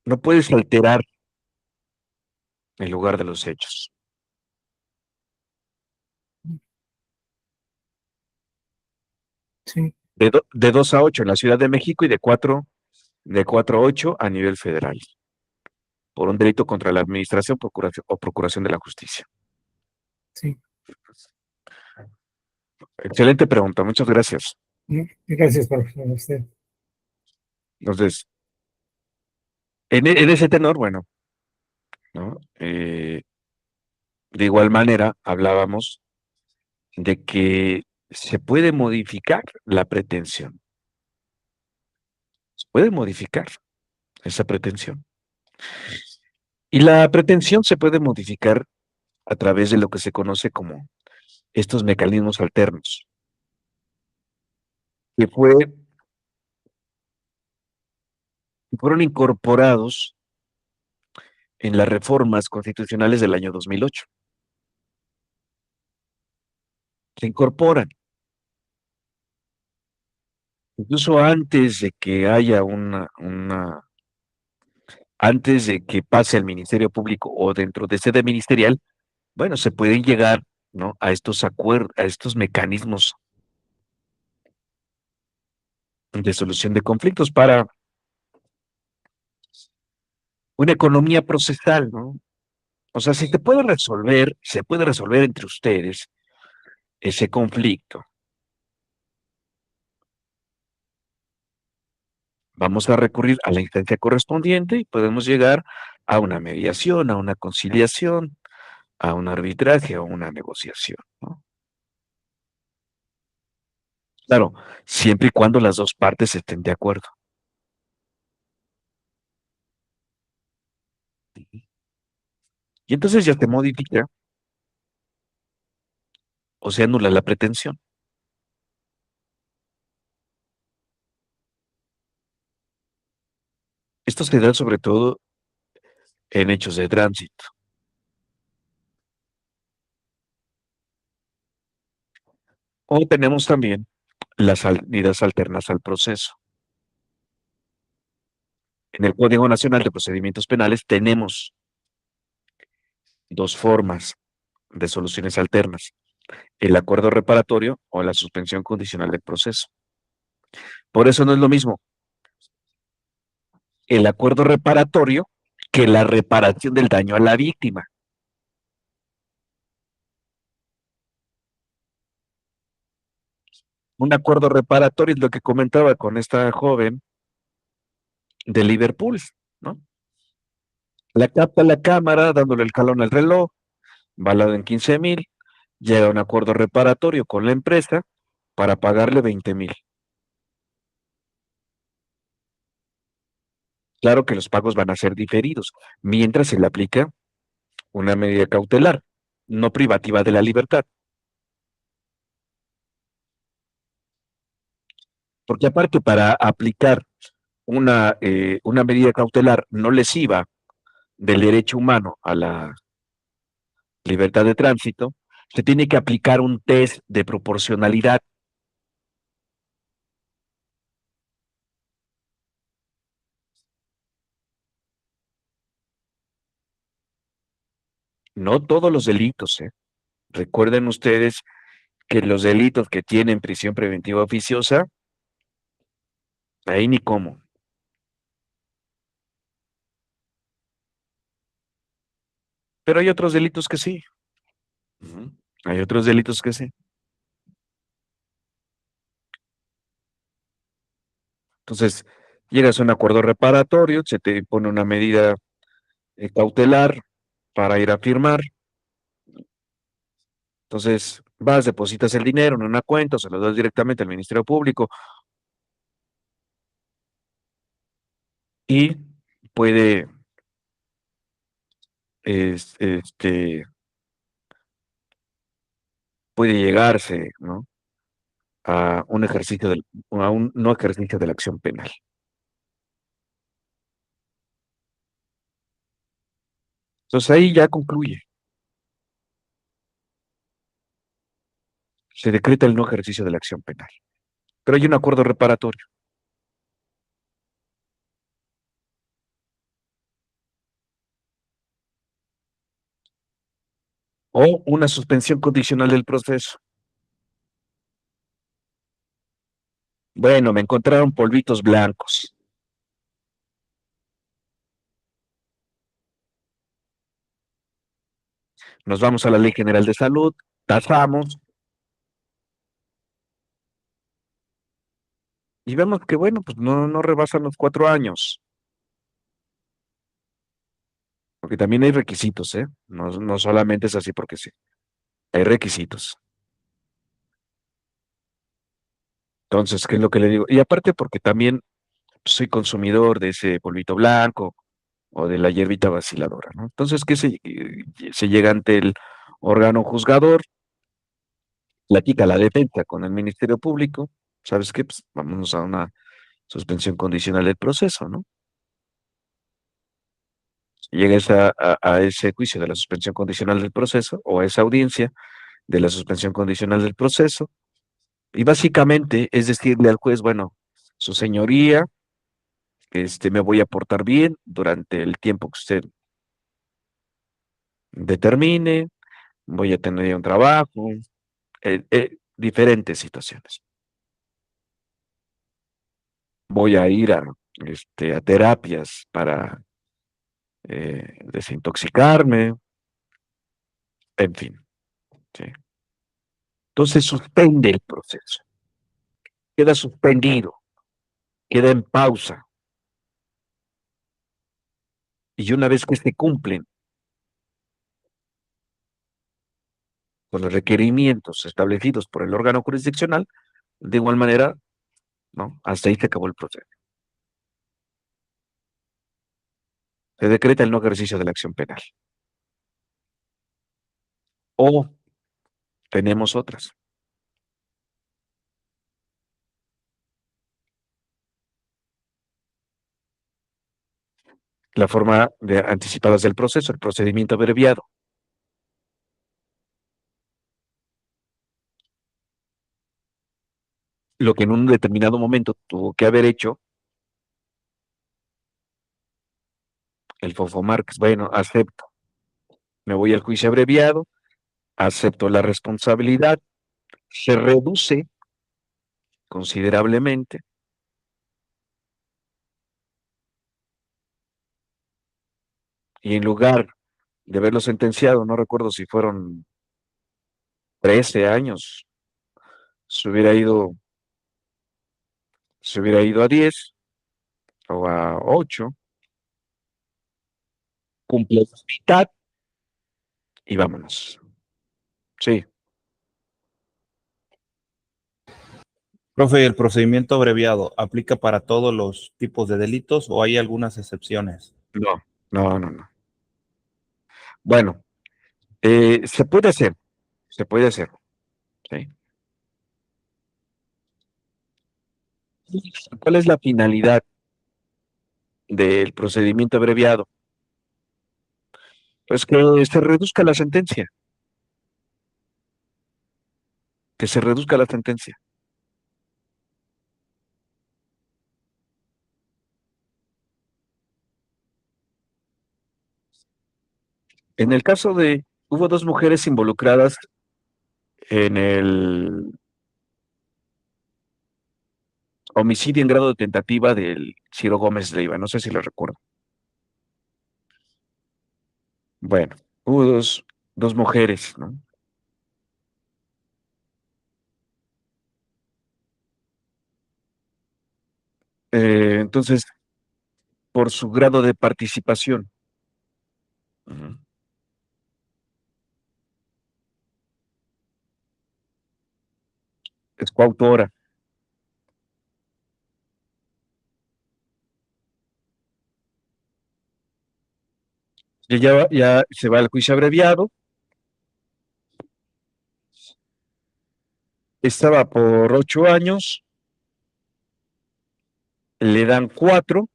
no puedes alterar el lugar de los hechos. sí, De 2 a 8 en la Ciudad de México y de 4 a 8 a nivel federal, por un delito contra la administración o procuración de la justicia. sí. Excelente pregunta, muchas gracias. Gracias, profesor. Usted. Entonces, en ese tenor, bueno, ¿no? De igual manera, hablábamos de que se puede modificar la pretensión, se puede modificar esa pretensión. Y la pretensión se puede modificar a través de lo que se conoce como estos mecanismos alternos, que fueron incorporados en las reformas constitucionales del año 2008. Se incorporan. incluso antes de que haya antes de que pase al Ministerio Público o dentro de sede ministerial, bueno, se pueden llegar, ¿no? A estos acuerdos, a estos mecanismos de solución de conflictos para una economía procesal, ¿no? O sea, si se puede resolver entre ustedes ese conflicto. Vamos a recurrir a la instancia correspondiente y podemos llegar a una mediación, a una conciliación, a un arbitraje o una negociación, ¿no? Claro, siempre y cuando las dos partes estén de acuerdo. Y entonces ya se modifica o se anula la pretensión. Esto se da sobre todo en hechos de tránsito. O tenemos también las salidas alternas al proceso. En el Código Nacional de Procedimientos Penales tenemos dos formas de soluciones alternas: el acuerdo reparatorio o la suspensión condicional del proceso. Por eso no es lo mismo el acuerdo reparatorio que la reparación del daño a la víctima. Un acuerdo reparatorio es lo que comentaba con esta joven de Liverpool, ¿no? La capta la cámara dándole el calón al reloj, valado en 15,000, llega a un acuerdo reparatorio con la empresa para pagarle 20,000. Claro que los pagos van a ser diferidos, mientras se le aplica una medida cautelar, no privativa de la libertad. Porque aparte, para aplicar una medida cautelar no lesiva del derecho humano a la libertad de tránsito, se tiene que aplicar un test de proporcionalidad. No todos los delitos, ¿eh? Recuerden ustedes que los delitos que tienen prisión preventiva oficiosa, ahí ni cómo. Pero hay otros delitos que sí. Ujú. Hay otros delitos que sí. Entonces, llegas a un acuerdo reparatorio, se te pone una medida cautelar para ir a firmar. Entonces, vas, depositas el dinero en una cuenta, o se lo das directamente al Ministerio Público y puede, este, puede llegarse, ¿no? A un a un no ejercicio de la acción penal. Entonces ahí ya concluye. Se decreta el no ejercicio de la acción penal. Pero hay un acuerdo reparatorio o una suspensión condicional del proceso. Bueno, me encontraron polvitos blancos. Nos vamos a la Ley General de Salud, tasamos y vemos que, bueno, pues no rebasan los 4 años, porque también hay requisitos, ¿eh? No solamente es así porque sí, hay requisitos. Entonces, ¿qué es lo que le digo? Y aparte porque también soy consumidor de ese polvito blanco o de la hierbita vaciladora, ¿no? Entonces, se llega ante el órgano juzgador, platica la defensa con el Ministerio Público, ¿sabes qué? Pues vámonos a una suspensión condicional del proceso, ¿no? Llegues a ese juicio de la suspensión condicional del proceso o a esa audiencia de la suspensión condicional del proceso y básicamente es decirle al juez, bueno, su señoría, me voy a portar bien durante el tiempo que usted determine, voy a tener un trabajo, diferentes situaciones. Voy a ir a terapias para desintoxicarme, en fin, ¿sí? Entonces suspende el proceso, queda suspendido, queda en pausa. Y una vez que se cumplen con los requerimientos establecidos por el órgano jurisdiccional, de igual manera, ¿no? Hasta ahí se acabó el proceso. Se decreta el no ejercicio de la acción penal. O tenemos otras. La forma de anticipadas del proceso, el procedimiento abreviado. Lo que en un determinado momento tuvo que haber hecho el Fofo Márquez, bueno, acepto, me voy al juicio abreviado, acepto la responsabilidad, se reduce considerablemente y en lugar de haberlo sentenciado, no recuerdo si fueron 13 años, se hubiera ido a 10 o a 8, cumple la mitad y vámonos. Sí, Profe, ¿el procedimiento abreviado aplica para todos los tipos de delitos o hay algunas excepciones? no, no, no, no. Bueno, se puede hacer, ¿sí? ¿Cuál es la finalidad del procedimiento abreviado? Pues que se reduzca la sentencia, que se reduzca la sentencia. En el caso hubo dos mujeres involucradas en el homicidio en grado de tentativa del Ciro Gómez Leiva, no sé si lo recuerdo. Bueno, hubo dos mujeres, ¿no? Entonces, por su grado de participación, ujú, es coautora. Y ya se va al juicio abreviado, estaba por 8 años, le dan 4,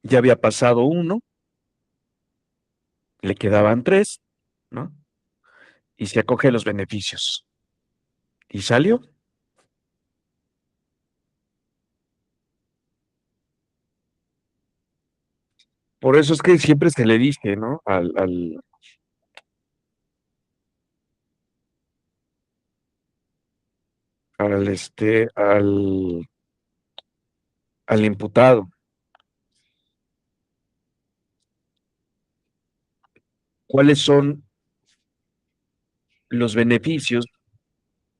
ya había pasado 1, le quedaban 3, ¿no? Y se acoge a los beneficios. ¿Y salió? Por eso es que siempre se le dice, ¿no? al imputado, cuáles son los beneficios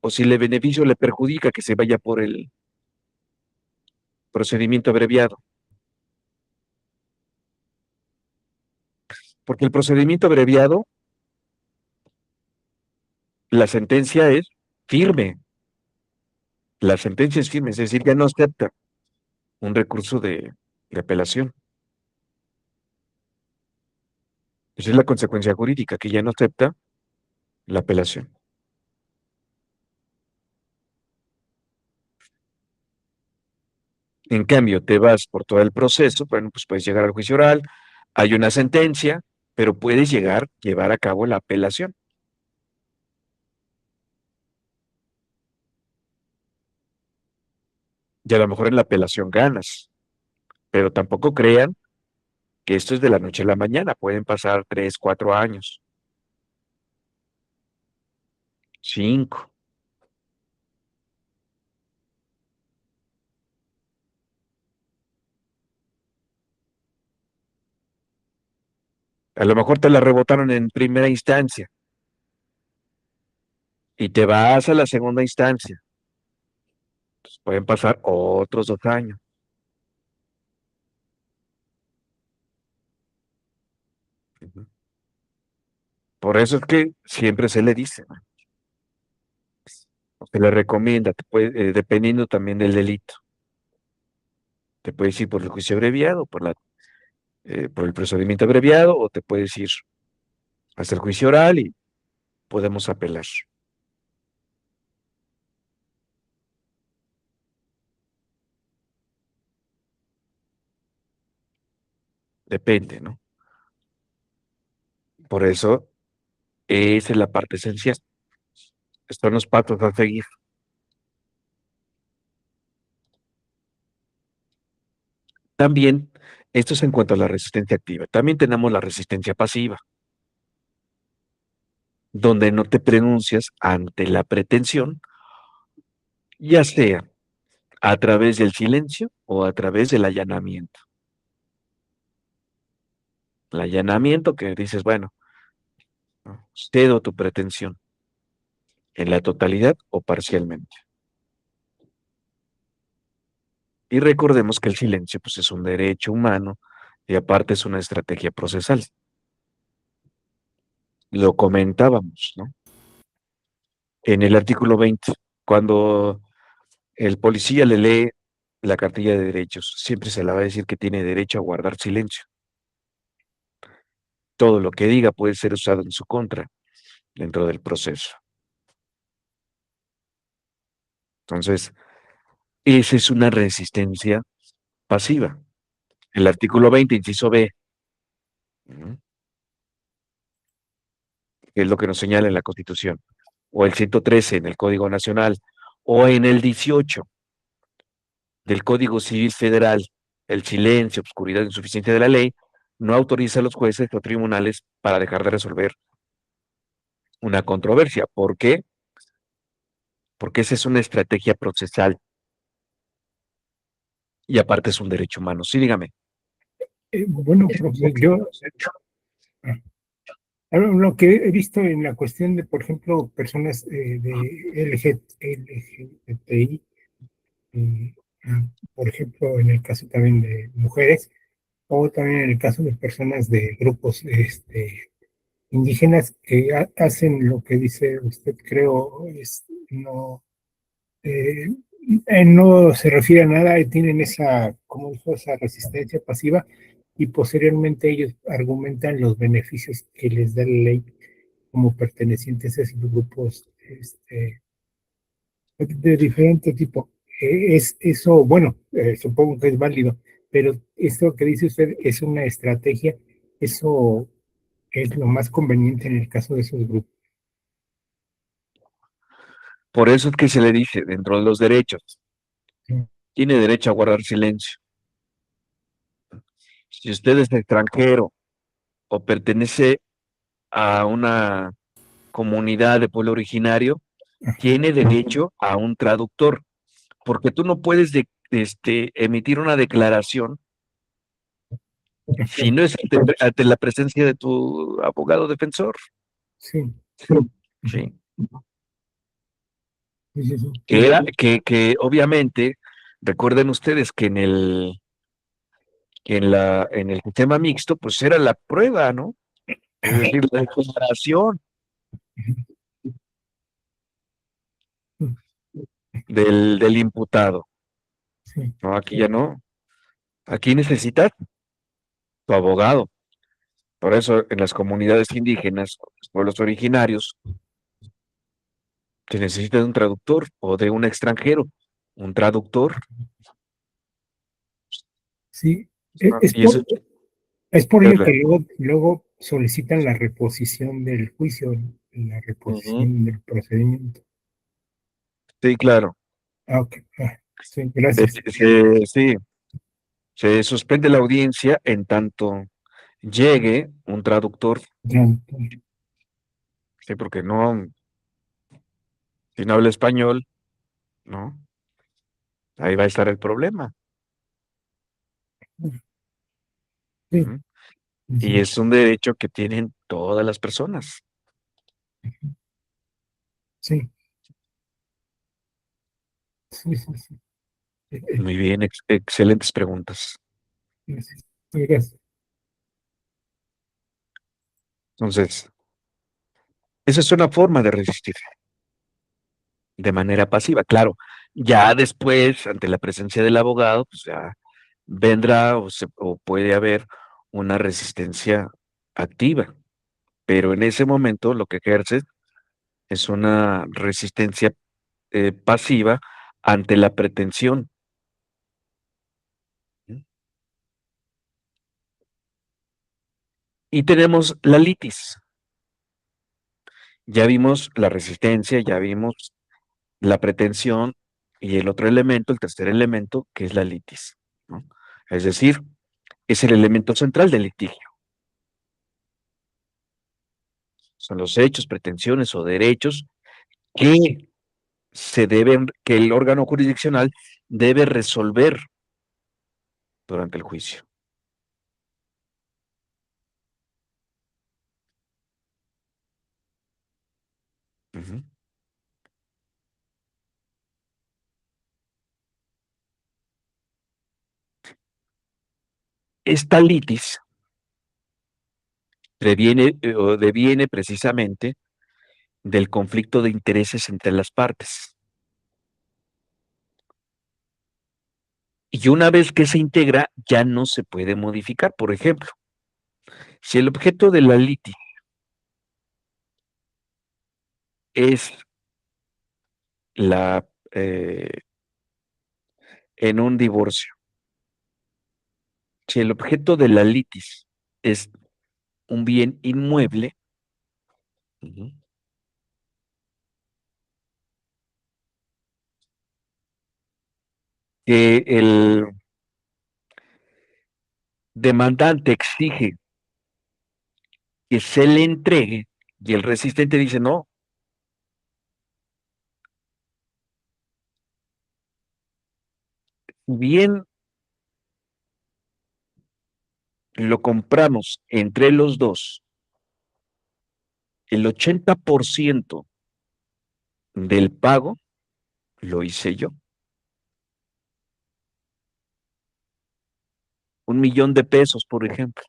o si el beneficio le perjudica que se vaya por el procedimiento abreviado. Porque el procedimiento abreviado, la sentencia es firme, la sentencia es firme, es decir, ya no acepta un recurso de apelación. Esa es la consecuencia jurídica, que ya no acepta la apelación. En cambio, te vas por todo el proceso, bueno, pues puedes llegar al juicio oral, hay una sentencia, pero puedes llevar a cabo la apelación. Y a lo mejor en la apelación ganas, pero tampoco crean que esto es de la noche a la mañana, pueden pasar 3, 4 años, 5. A lo mejor te la rebotaron en primera instancia y te vas a la segunda instancia. Entonces, pueden pasar otros 2 años. Ujú. Por eso es que siempre se le dice, ¿no? Se le recomienda, dependiendo también del delito. Te puedes ir por el juicio abreviado, por el procedimiento abreviado, o te puedes ir hasta el juicio oral y podemos apelar. Depende, ¿no? Por eso, esa es la parte esencial. Estos son los pasos a seguir. También, esto es en cuanto a la resistencia activa. También tenemos la resistencia pasiva, donde no te pronuncias ante la pretensión, ya sea a través del silencio o a través del allanamiento. El allanamiento que dices, bueno, ¿no? Cedo tu pretensión en la totalidad o parcialmente. Y recordemos que el silencio pues, es un derecho humano y aparte es una estrategia procesal. Lo comentábamos, ¿no? En el artículo 20, cuando el policía le lee la cartilla de derechos, siempre se le va a decir que tiene derecho a guardar silencio. Todo lo que diga puede ser usado en su contra dentro del proceso. Entonces, esa es una resistencia pasiva. El artículo 20, inciso B, ¿no? Que es lo que nos señala en la Constitución, o el 113 en el Código Nacional, o en el 18 del Código Civil Federal, el silencio, obscuridad, insuficiencia de la ley, no autoriza a los jueces o tribunales para dejar de resolver una controversia. ¿Por qué? Porque esa es una estrategia procesal y aparte es un derecho humano. Sí, dígame. Bueno, profe, yo lo que he visto en la cuestión de, por ejemplo, personas de LGBTI, eh, por ejemplo, en el caso también de mujeres, o también en el caso de personas de grupos indígenas que hacen lo que dice usted, creo, no, eh, no se refiere a nada y tienen esa, como dijo, esa resistencia pasiva y posteriormente ellos argumentan los beneficios que les da la ley como pertenecientes a esos grupos de diferente tipo. Es eso, bueno, supongo que es válido, pero esto que dice usted es una estrategia, eso es lo más conveniente en el caso de esos grupos. Por eso es que se le dice dentro de los derechos, Sí. tiene derecho a guardar silencio. Si usted es extranjero o pertenece a una comunidad de pueblo originario, tiene derecho a un traductor, porque tú no puedes emitir una declaración si no es ante la presencia de tu abogado defensor. Sí, Sí. sí, sí, sí. Que obviamente, recuerden ustedes que en el sistema mixto, pues era la prueba, ¿no? Es decir, la declaración del imputado. Sí. No, aquí ya no. Aquí necesitas tu abogado. Por eso en las comunidades indígenas, los pueblos originarios, se necesita de un traductor o de un extranjero. Un traductor. Sí, ¿No? Y eso es por es ello la... que luego solicitan la reposición del juicio, la Ujú. reposición del procedimiento. Sí, claro. Ah, ok. Sí, gracias. Sí, se suspende la audiencia en tanto llegue un traductor, No, sí, porque no, si no habla español, ¿no? Ahí va a estar el problema. sí, Ujú. Y sí, es un derecho que tienen todas las personas. sí, sí, sí, sí. Muy bien, excelentes preguntas. Gracias. Gracias. Entonces, esa es una forma de resistir de manera pasiva. Claro, ya después, ante la presencia del abogado, pues ya vendrá o puede haber una resistencia activa, pero en ese momento lo que ejerce es una resistencia pasiva ante la pretensión. ¿Mm? Y tenemos la litis. Ya vimos la resistencia, ya vimos la pretensión y el otro elemento, el tercer elemento, que es la litis, ¿no? Es decir, es el elemento central del litigio. Son los hechos, pretensiones o derechos que que el órgano jurisdiccional debe resolver durante el juicio. Ujú. Esta litis o deviene precisamente del conflicto de intereses entre las partes. Y una vez que se integra, ya no se puede modificar. Por ejemplo, si el objeto de la litis es la en un divorcio, si el objeto de la litis es un bien inmueble, ujú, que el demandante exige que se le entregue y el resistente dice no, bien lo compramos entre los dos, el 80% del pago lo hice yo. 1 millón de pesos, por ejemplo,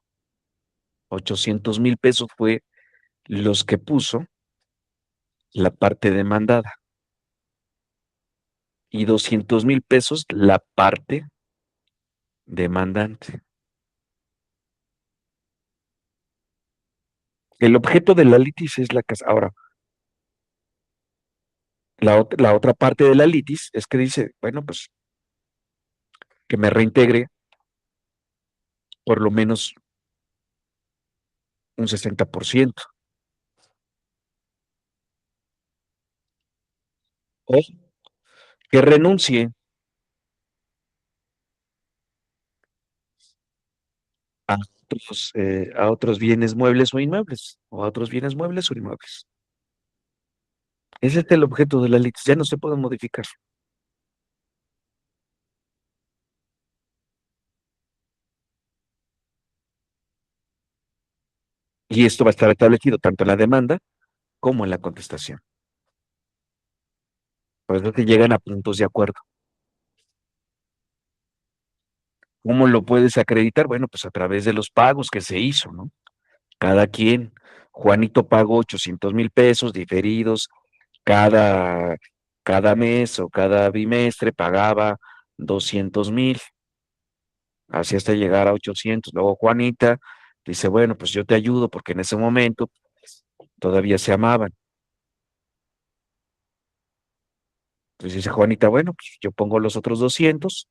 800,000 pesos fue los que puso la parte demandada y 200,000 pesos la parte demandante. El objeto de la litis es la casa. Ahora, la otra parte de la litis es que dice, bueno, pues que me reintegre por lo menos un 60% o que renuncie a a otros bienes muebles o inmuebles, o a otros bienes muebles o inmuebles. Ese es el objeto de la litis, ya no se puede modificar. Y esto va a estar establecido tanto en la demanda como en la contestación. Por eso que llegan a puntos de acuerdo. ¿Cómo lo puedes acreditar? Bueno, pues a través de los pagos que se hizo, ¿no? Cada quien. Juanito pagó 800,000 pesos diferidos cada, cada mes o cada bimestre, pagaba 200,000, así hasta llegar a 800. Luego Juanita dice, bueno, pues yo te ayudo porque en ese momento todavía se amaban. Entonces dice Juanita, bueno, pues yo pongo los otros 200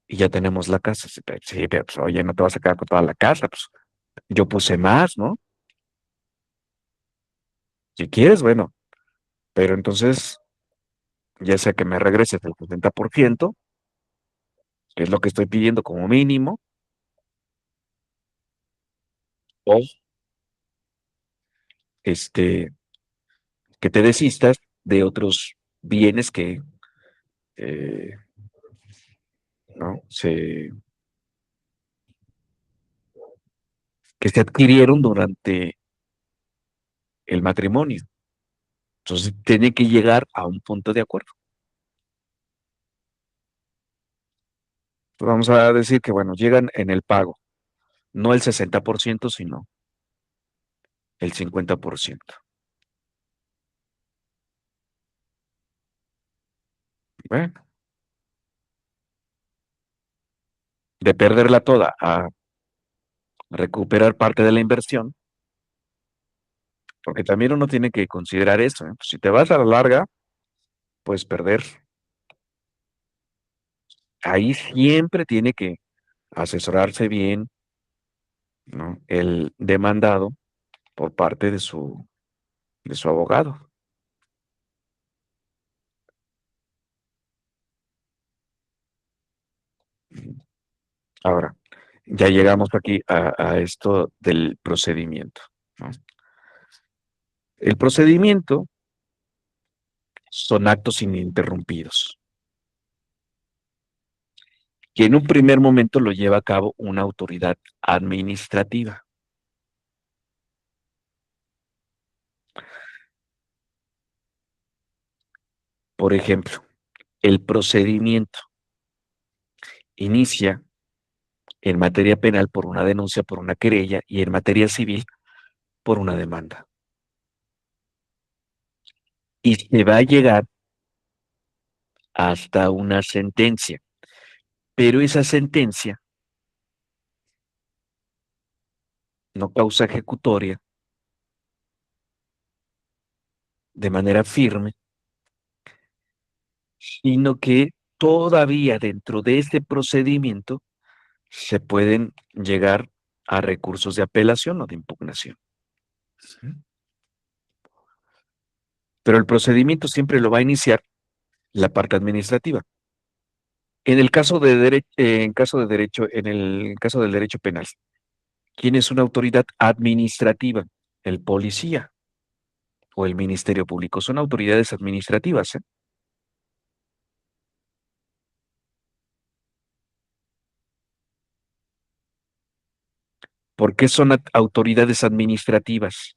y ya tenemos la casa. Sí, pero, pues, oye, no te vas a quedar con toda la casa, pues yo puse más, ¿no? Si quieres, bueno, pero entonces ya sea que me regreses el 70%, que es lo que estoy pidiendo como mínimo, o este, que te desistas de otros bienes eh, ¿no? que se adquirieron durante el matrimonio. Entonces, tiene que llegar a un punto de acuerdo. Vamos a decir que, bueno, llegan en el pago, no el 60%, sino el 50%. Bueno, de perderla toda a recuperar parte de la inversión, porque también uno tiene que considerar eso, ¿eh? Si te vas a la larga, puedes perder. Ahí siempre tiene que asesorarse bien, ¿no? El demandado por parte de su abogado. Ahora, ya llegamos aquí a esto del procedimiento, ¿no? El procedimiento son actos ininterrumpidos, que en un primer momento lo lleva a cabo una autoridad administrativa. Por ejemplo, el procedimiento inicia en materia penal por una denuncia, por una querella, y en materia civil por una demanda. Y se va a llegar hasta una sentencia, pero esa sentencia no causa ejecutoria de manera firme, sino que todavía dentro de este procedimiento se pueden llegar a recursos de apelación o de impugnación. Pero el procedimiento siempre lo va a iniciar la parte administrativa. En el caso de derecho, en el caso del derecho penal, ¿quién es una autoridad administrativa? El policía o el Ministerio Público. Son autoridades administrativas, ¿eh? ¿Por qué son autoridades administrativas?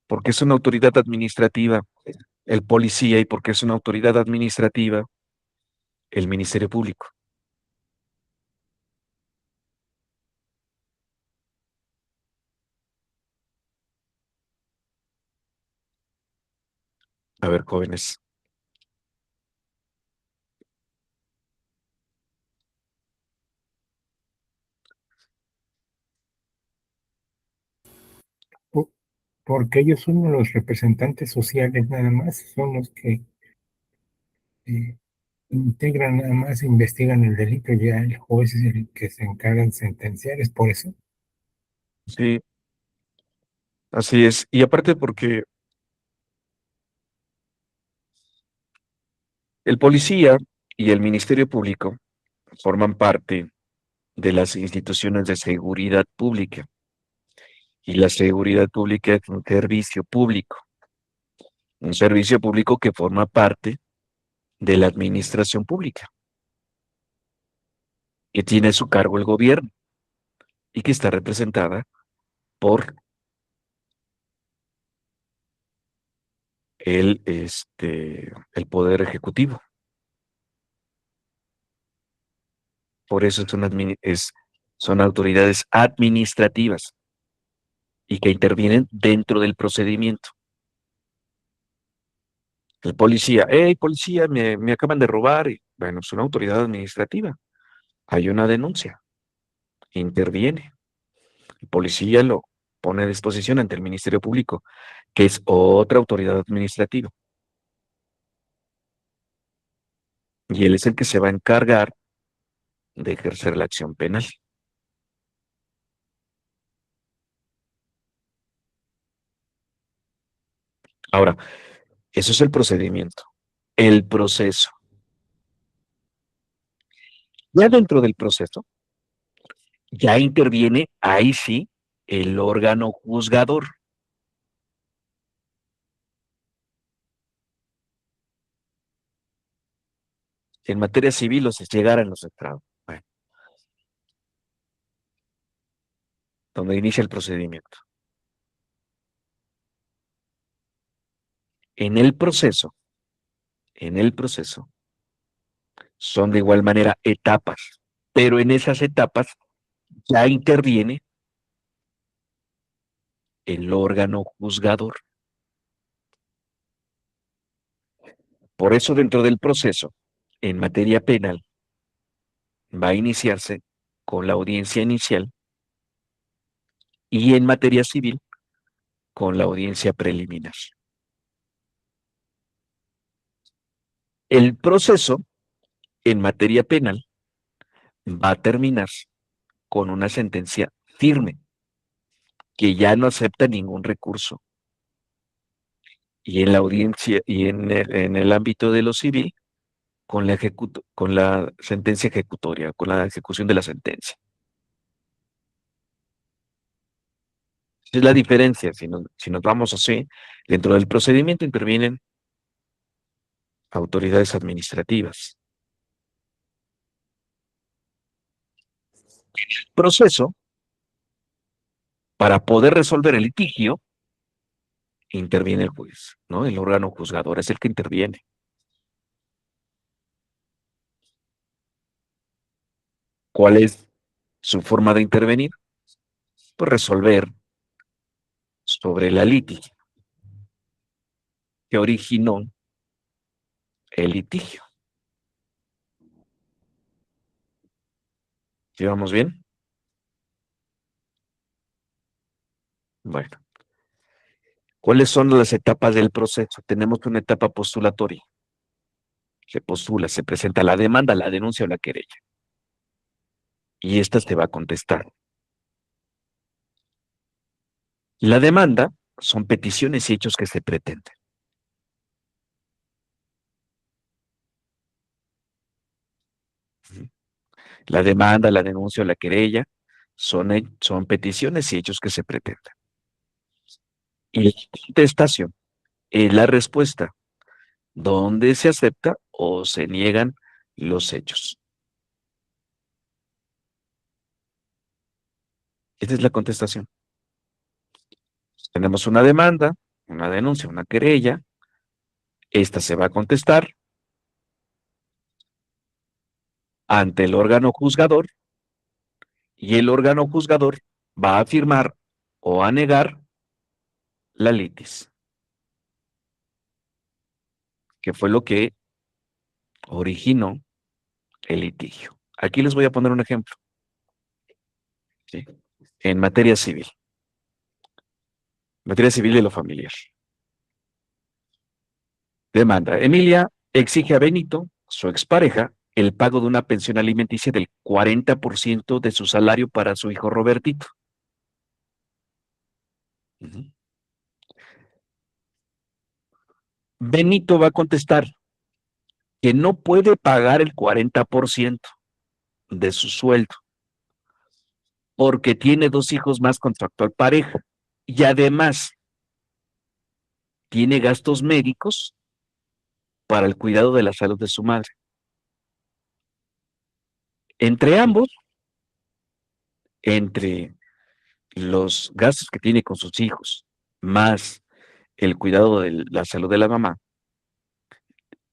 ¿Por qué es una autoridad administrativa el policía y por qué es una autoridad administrativa el Ministerio Público? A ver, jóvenes. Po- Porque ellos son los representantes sociales nada más, son los que eh, integran nada más, investigan el delito, ya el juez es el que se encarga de sentenciar, es por eso. Sí, así es. Y aparte porque el policía y el Ministerio Público forman parte de las instituciones de seguridad pública. Y la seguridad pública es un servicio público que forma parte de la administración pública, que tiene a su cargo el gobierno y que está representada por el Poder Ejecutivo. Por eso son autoridades administrativas y que intervienen dentro del procedimiento. El policía, hey, policía, me acaban de robar. Bueno, es una autoridad administrativa. Hay una denuncia, interviene. El policía lo pone a disposición ante el Ministerio Público, que es otra autoridad administrativa. Y él es el que se va a encargar de ejercer la acción penal. Ahora, eso es el procedimiento, el proceso. Ya dentro del proceso, ya interviene, ahí sí, el órgano juzgador. En materia civil, o si llegaran los estrados, bueno, donde inicia el procedimiento. En el proceso, en el proceso, son de igual manera etapas, pero en esas etapas ya interviene el órgano juzgador. Por eso dentro del proceso, en materia penal, va a iniciarse con la audiencia inicial y en materia civil con la audiencia preliminar. El proceso en materia penal va a terminar con una sentencia firme que ya no acepta ningún recurso. Y en la audiencia y en el ámbito de lo civil, con la sentencia ejecutoria, con la ejecución de la sentencia. Esa es la diferencia. Si nos vamos así, dentro del procedimiento intervienen autoridades administrativas. Proceso, para poder resolver el litigio, interviene el juez, ¿no? El órgano juzgador es el que interviene. ¿Cuál es su forma de intervenir? Pues resolver sobre la litigio que originó el litigio. ¿Llevamos bien? Bueno, ¿cuáles son las etapas del proceso? Tenemos una etapa postulatoria. Se postula, se presenta la demanda, la denuncia o la querella. Y esta te va a contestar. La demanda son peticiones y hechos que se pretenden. La demanda, la denuncia o la querella son peticiones y hechos que se pretenden. Y la contestación es la respuesta, donde se acepta o se niegan los hechos. Esta es la contestación. Tenemos una demanda, una denuncia, una querella. Esta se va a contestar ante el órgano juzgador y el órgano juzgador va a afirmar o a negar la litis, que fue lo que originó el litigio. Aquí les voy a poner un ejemplo. ¿Sí? En materia civil de lo familiar. Demanda. Emilia exige a Benito, su expareja, el pago de una pensión alimenticia del 40% de su salario para su hijo Robertito. Ujú. Benito va a contestar que no puede pagar el 40% de su sueldo porque tiene dos hijos más con su actual pareja y además tiene gastos médicos para el cuidado de la salud de su madre. Entre ambos, entre los gastos que tiene con sus hijos, más el cuidado de la salud de la mamá,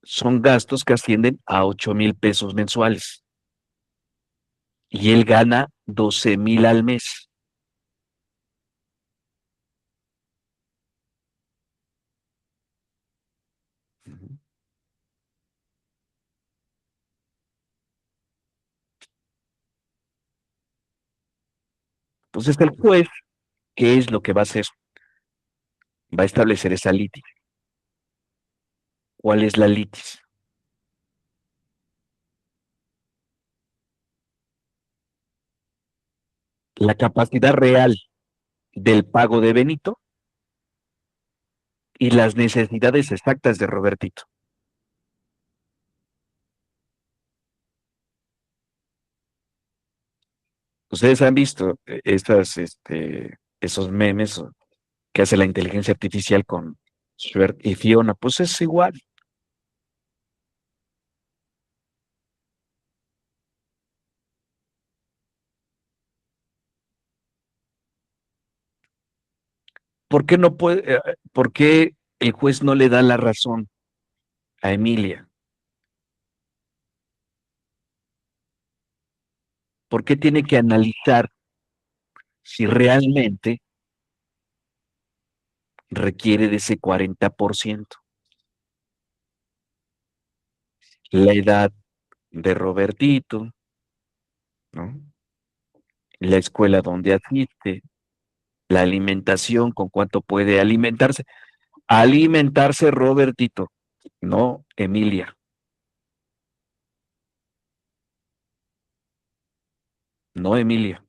son gastos que ascienden a 8,000 pesos mensuales. Y él gana 12,000 al mes. Entonces el juez, ¿qué es lo que va a hacer? Va a establecer esa litis. ¿Cuál es la litis? La capacidad real del pago de Benito y las necesidades exactas de Robertito. Ustedes han visto esos memes que hace la inteligencia artificial con Schubert y Fiona, pues es igual. ¿Por qué no puede, por qué el juez no le da la razón a Emilia? ¿Por qué tiene que analizar si realmente requiere de ese 40%? La edad de Robertito, ¿no? La escuela donde asiste, la alimentación, con cuánto puede alimentarse. Alimentarse Robertito, no Emilia, no Emilia.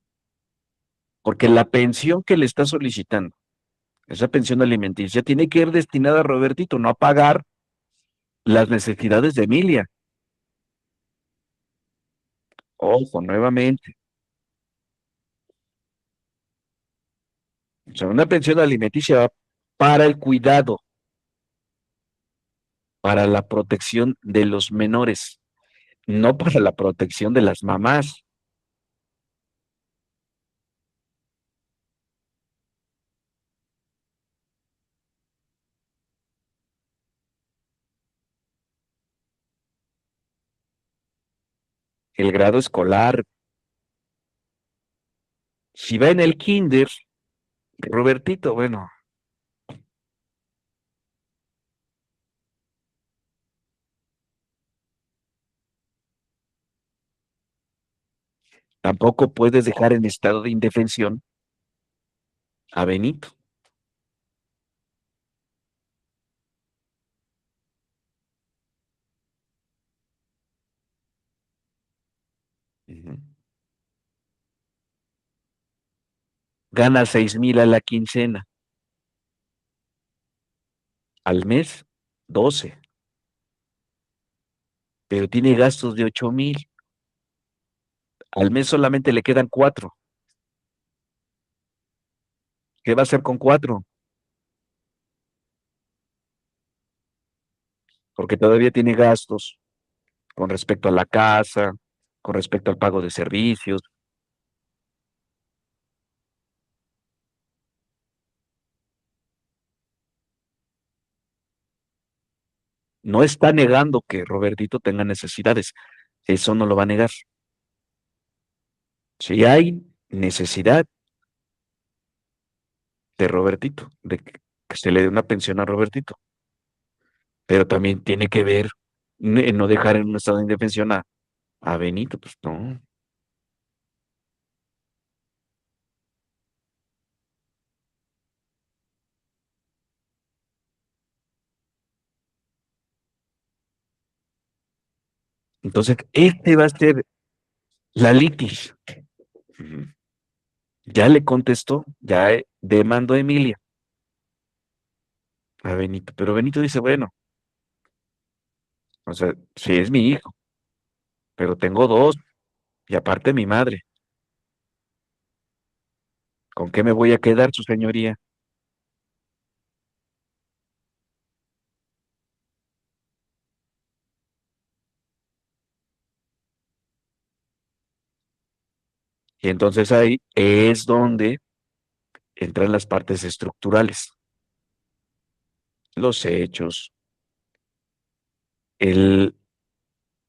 Porque la pensión que le está solicitando, esa pensión alimenticia, tiene que ir destinada a Robertito, no a pagar las necesidades de Emilia. Ojo, nuevamente. O sea, una pensión alimenticia va para el cuidado, para la protección de los menores, no para la protección de las mamás. El grado escolar, si va en el kinder, Robertito, bueno, tampoco puedes dejar en estado de indefensión a Benito. Ujú. Gana 6,000 a la quincena, al mes 12, pero tiene gastos de 8,000, al mes solamente le quedan 4. ¿Qué va a hacer con 4? Porque todavía tiene gastos con respecto a la casa, con respecto al pago de servicios. No está negando que Robertito tenga necesidades, eso no lo va a negar. Si hay necesidad de Robertito, de que se le dé una pensión a Robertito, pero también tiene que ver en no dejar en un estado de indefensión a Benito, pues no. Entonces, este va a ser la litis. Ujú. Ya le contestó, ya demandó a Emilia a Benito, pero Benito dice, bueno, o sea, sí es mi hijo, pero tengo dos, y aparte mi madre, ¿con qué me voy a quedar, su señoría? Y entonces ahí es donde entran las partes estructurales, los hechos, el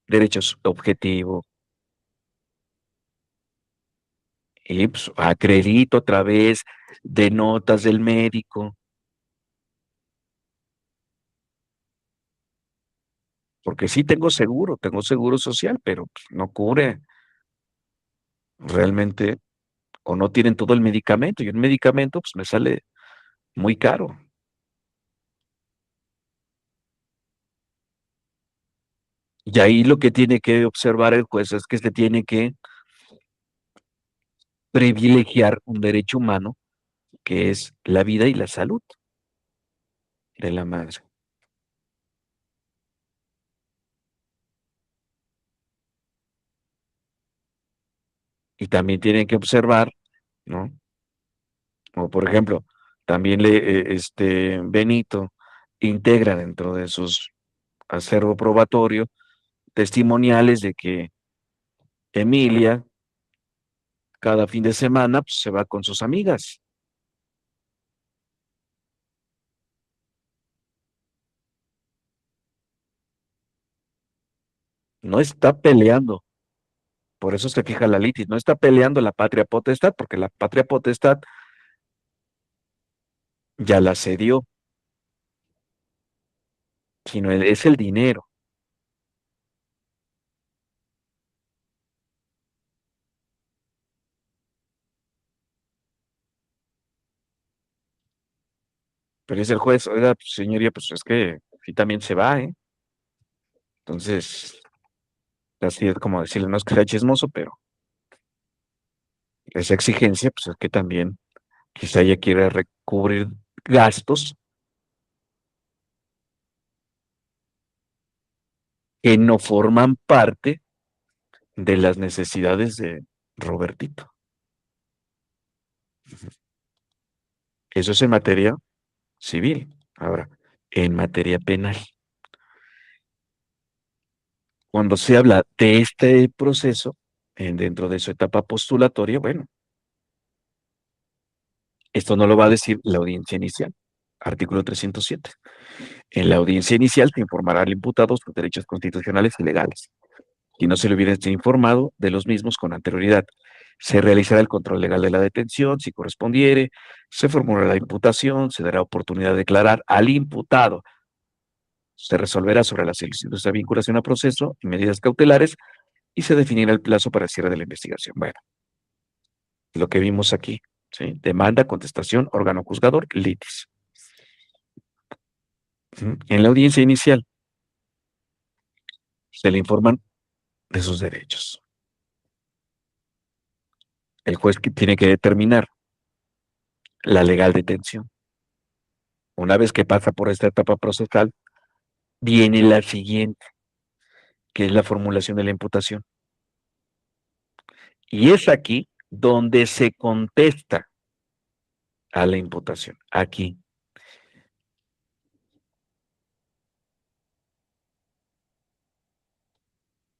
derecho objetivo, y pues, acredito a través de notas del médico, porque sí tengo seguro social, pero pues, no cubre realmente, o no tienen todo el medicamento, y un medicamento pues me sale muy caro. Y ahí lo que tiene que observar el juez es que se tiene que privilegiar un derecho humano que es la vida y la salud. de la madre. Y también tienen que observar, ¿no? O por ejemplo, también Benito integra dentro de sus acervo probatorio testimoniales de que Emilia cada fin de semana pues, se va con sus amigas. No está peleando, por eso se fija la litis, no está peleando la patria potestad, porque la patria potestad ya la cedió, sino es el dinero. Pero es el juez, oiga, pues, señoría, pues es que sí también se va, ¿eh? Entonces, así es como decirle, no es que sea chismoso, pero esa exigencia, pues es que también quizá ella quiere recubrir gastos que no forman parte de las necesidades de Robertito. Eso es en materia civil. Ahora, en materia penal, cuando se habla de este proceso, dentro de su etapa postulatoria, bueno, esto no lo va a decir la audiencia inicial. Artículo 307. En la audiencia inicial se informará al imputado sus derechos constitucionales y legales. Si no se le hubiera informado de los mismos con anterioridad, se realizará el control legal de la detención, si correspondiere, se formulará la imputación, se dará oportunidad de declarar al imputado, se resolverá sobre la solicitud de vinculación a proceso y medidas cautelares y se definirá el plazo para el cierre de la investigación. Bueno, lo que vimos aquí, ¿sí? Demanda, contestación, órgano juzgador, litis. En la audiencia inicial se le informan de sus derechos. El juez que tiene que determinar la legal detención. Una vez que pasa por esta etapa procesal, viene la siguiente, que es la formulación de la imputación. Y es aquí donde se contesta a la imputación. Aquí.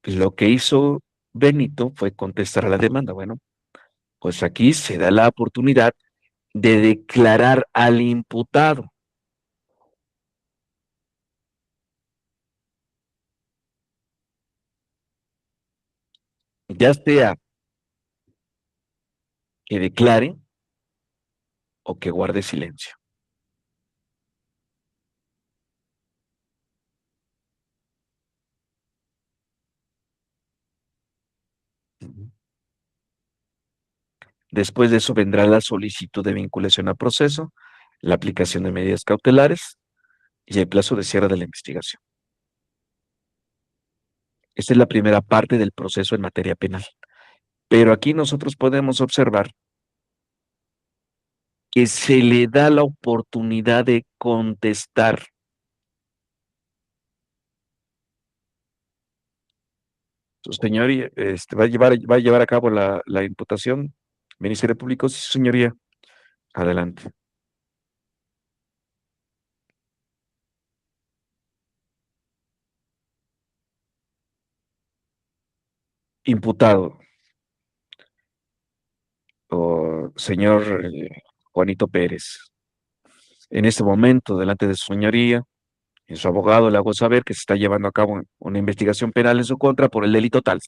Lo que hizo Benito fue contestar a la demanda. Bueno, pues aquí se da la oportunidad de declarar al imputado. Ya sea que declare o que guarde silencio. Después de eso vendrá la solicitud de vinculación a proceso, la aplicación de medidas cautelares y el plazo de cierre de la investigación. Esta es la primera parte del proceso en materia penal. Pero aquí nosotros podemos observar que se le da la oportunidad de contestar. Su señoría, va a llevar a cabo la imputación. Ministerio Público, sí, señoría. Adelante. Imputado, o señor Juanito Pérez. En este momento, delante de su señoría, y su abogado le hago saber que se está llevando a cabo una investigación penal en su contra por el delito tal.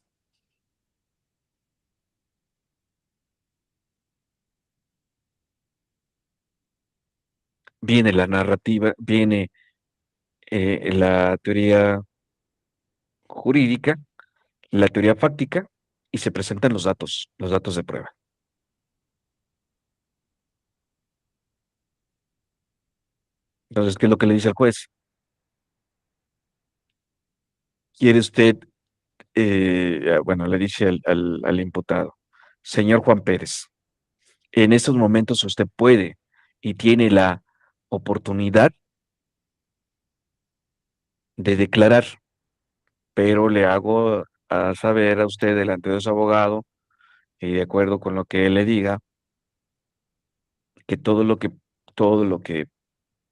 Viene la narrativa, viene la teoría jurídica, la teoría fáctica, y se presentan los datos de prueba. Entonces, ¿qué es lo que le dice al juez? ¿Quiere usted, bueno, le dice al imputado, señor Juan Pérez, en estos momentos usted puede y tiene la oportunidad de declarar, pero le hago a saber a usted delante de su abogado y de acuerdo con lo que él le diga, que todo lo que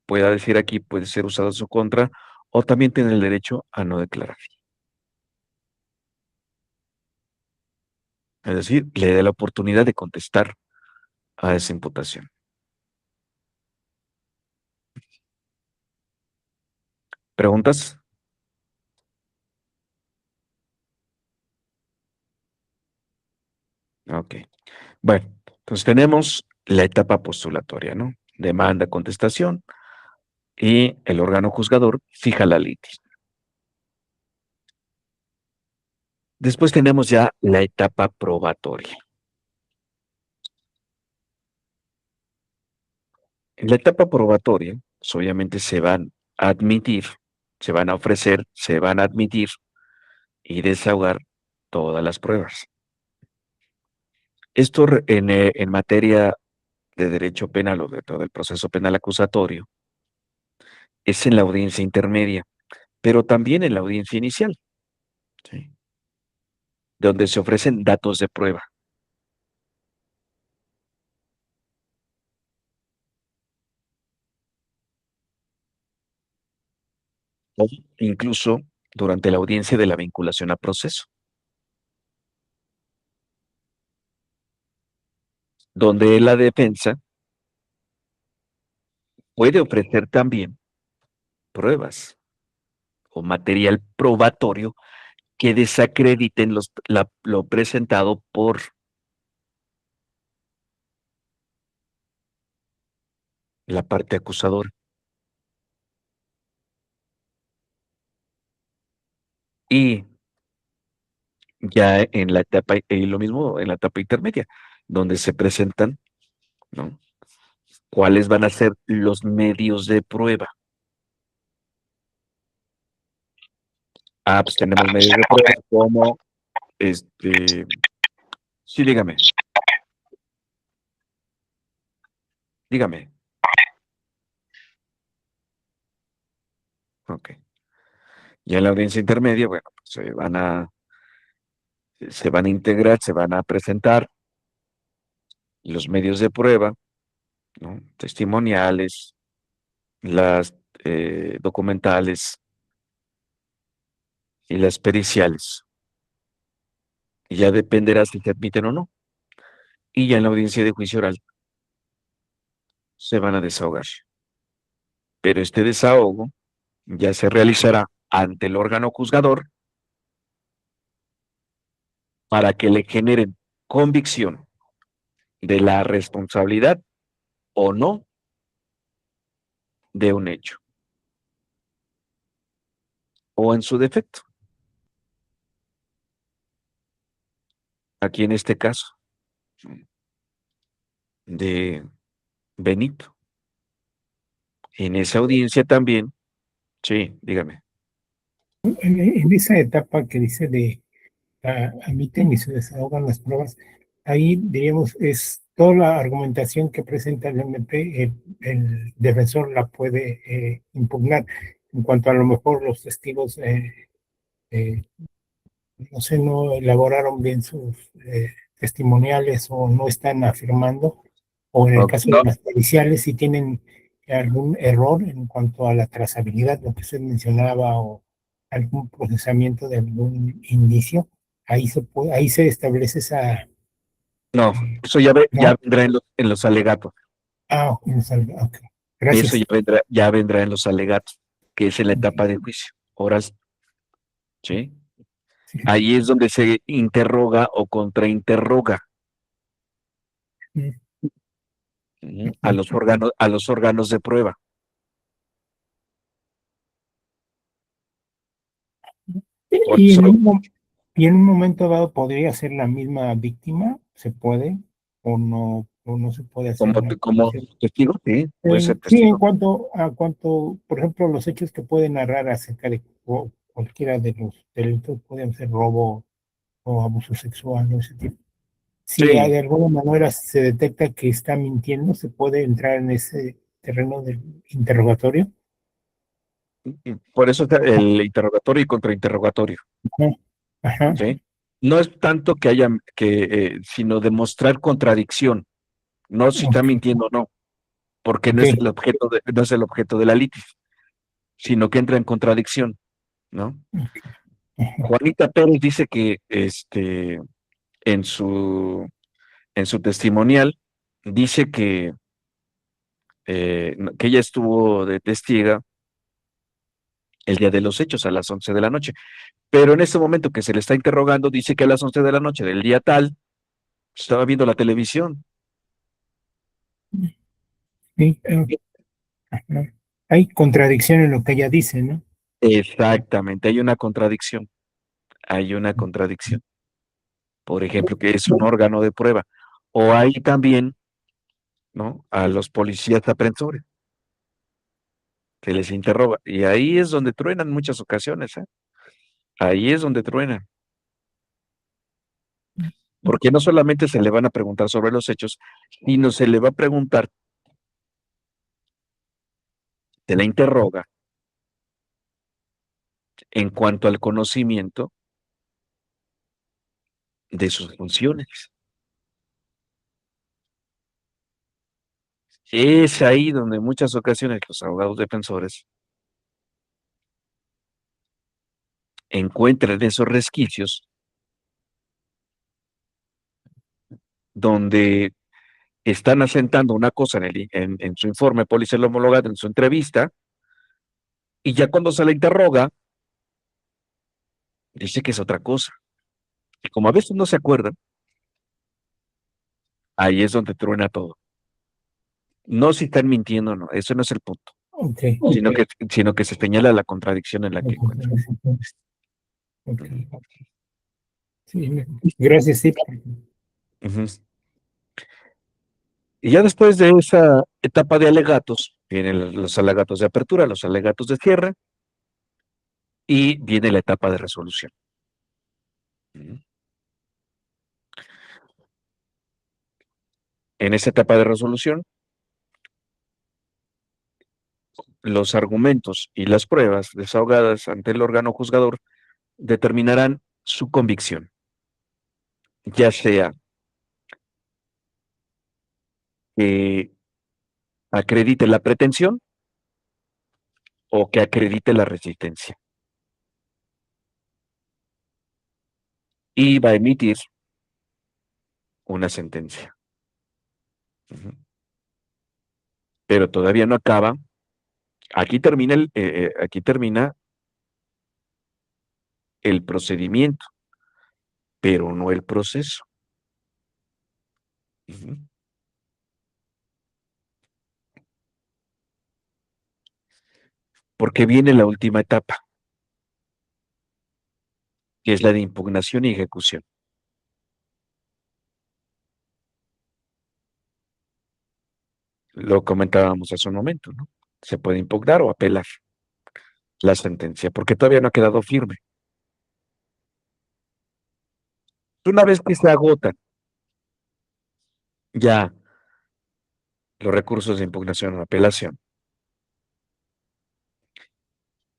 pueda decir aquí puede ser usado en su contra o también tiene el derecho a no declarar. Es decir, le dé la oportunidad de contestar a esa imputación. ¿Preguntas? Ok. Bueno, entonces tenemos la etapa postulatoria, ¿no? Demanda, contestación y el órgano juzgador fija la litis. Después tenemos ya la etapa probatoria. En la etapa probatoria, pues, obviamente se van a admitir, se van a ofrecer, se van a admitir y desahogar todas las pruebas. Esto en materia de derecho penal o de todo el proceso penal acusatorio es en la audiencia intermedia, pero también en la audiencia inicial, ¿sí? Donde se ofrecen datos de prueba. O incluso durante la audiencia de la vinculación a proceso, donde la defensa puede ofrecer también pruebas o material probatorio que desacrediten lo presentado por la parte acusadora. Y ya en la etapa, y lo mismo en la etapa intermedia, donde se presentan, ¿no? ¿Cuáles van a ser los medios de prueba? Ah, pues tenemos medios de prueba como, sí, dígame, ok. Ya en la audiencia intermedia, bueno, pues se van a integrar, se van a presentar los medios de prueba, ¿no? Testimoniales, las documentales y las periciales. Y ya dependerá si se admiten o no. Y ya en la audiencia de juicio oral se van a desahogar. Pero este desahogo ya se realizará ante el órgano juzgador para que le generen convicción de la responsabilidad o no de un hecho, o en su defecto. Aquí en este caso de Benito. En esa audiencia también, sí, dígame. En esa etapa que dice de admiten y se desahogan las pruebas, ahí diríamos es toda la argumentación que presenta el MP, el defensor la puede impugnar en cuanto a lo mejor los testigos, eh, no sé, no elaboraron bien sus testimoniales o no están afirmando, o en el caso de las periciales, si tienen algún error en cuanto a la trazabilidad, lo que usted mencionaba, o algún procesamiento de algún indicio, ahí se establece esa, No, eso ya ¿no? vendrá en los alegatos. Ok. Eso Gracias. ya vendrá en los alegatos, que es en la etapa de juicio. Ahora, ¿sí? Sí. Ahí es donde se interroga o contrainterroga a los órganos de prueba. Por Y eso, y en un momento dado podría ser la misma víctima, ¿se puede? O no se puede hacer como, una como petición. testigo, sí, puede ser Sí, en testigo. cuanto a por ejemplo, los hechos que pueden narrar acerca de cualquiera de los delitos, pueden ser robo o abuso sexual, o ese tipo. Si Sí, de alguna manera se detecta que está mintiendo, se puede entrar en ese terreno del interrogatorio. Y por eso está el interrogatorio y contrainterrogatorio, Ajá, ajá, ¿sí? No es tanto que haya sino demostrar contradicción, no si está ok, mintiendo o no, porque no ok, es el objeto no es el objeto de la litis, sino que entra en contradicción, ¿no? ajá, Juanita Pérez dice que en en su testimonial dice que ella estuvo de testiga el día de los hechos a las 11 de la noche, pero en ese momento que se le está interrogando dice que a las 11 de la noche del día tal estaba viendo la televisión. sí, ajá. Hay contradicción en lo que ella dice, ¿no? Exactamente, hay una contradicción. Por ejemplo, que es un órgano de prueba. O hay también, ¿no? A los policías aprensores que les interroga. Y ahí es donde truenan muchas ocasiones, ¿eh? Ahí es donde truenan. Porque no solamente se le van a preguntar sobre los hechos, sino se le va a preguntar, se la interroga en cuanto al conocimiento de sus funciones. Es ahí donde en muchas ocasiones los abogados defensores encuentran esos resquicios donde están asentando una cosa en su informe policial homologado, en su entrevista, y ya cuando se la interroga, dice que es otra cosa. Y como a veces no se acuerdan, ahí es donde truena todo. No si están mintiendo, no, eso no es el punto, Ok, sino que se señala la contradicción en la que encuentran. ok, sí, gracias, sí. Ujú. Y ya después de esa etapa de alegatos, vienen los alegatos de apertura, los alegatos de cierre, y viene la etapa de resolución. Ujú. En esa etapa de resolución, los argumentos y las pruebas desahogadas ante el órgano juzgador determinarán su convicción, ya sea que acredite la pretensión o que acredite la resistencia. Y va a emitir una sentencia. Ujú. Pero todavía no acaba. Aquí termina el procedimiento, pero no el proceso. Ujú. Porque viene la última etapa, que es la de impugnación y ejecución. Lo comentábamos hace un momento, ¿no? Se puede impugnar o apelar la sentencia, porque todavía no ha quedado firme. Una vez que se agotan ya los recursos de impugnación o apelación,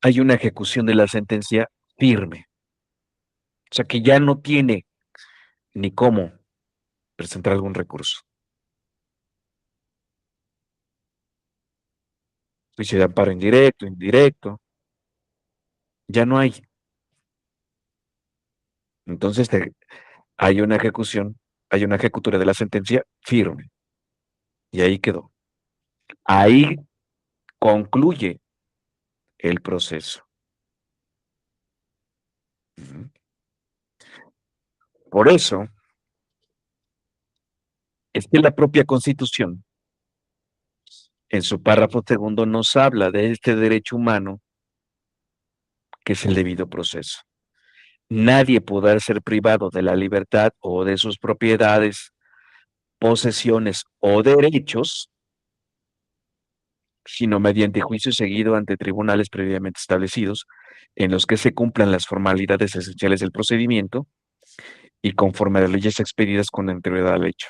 hay una ejecución de la sentencia firme. O sea que ya no tiene ni cómo presentar algún recurso. Juicio de amparo indirecto, indirecto, ya no hay. Entonces hay una ejecución, hay una ejecutoria de la sentencia firme. Y ahí quedó. Ahí concluye el proceso. Ujú. Por eso es que la propia Constitución, en su párrafo segundo, nos habla de este derecho humano que es el debido proceso. Nadie podrá ser privado de la libertad o de sus propiedades, posesiones o derechos, sino mediante juicio seguido ante tribunales previamente establecidos, en los que se cumplan las formalidades esenciales del procedimiento y conforme a las leyes expedidas con anterioridad al hecho.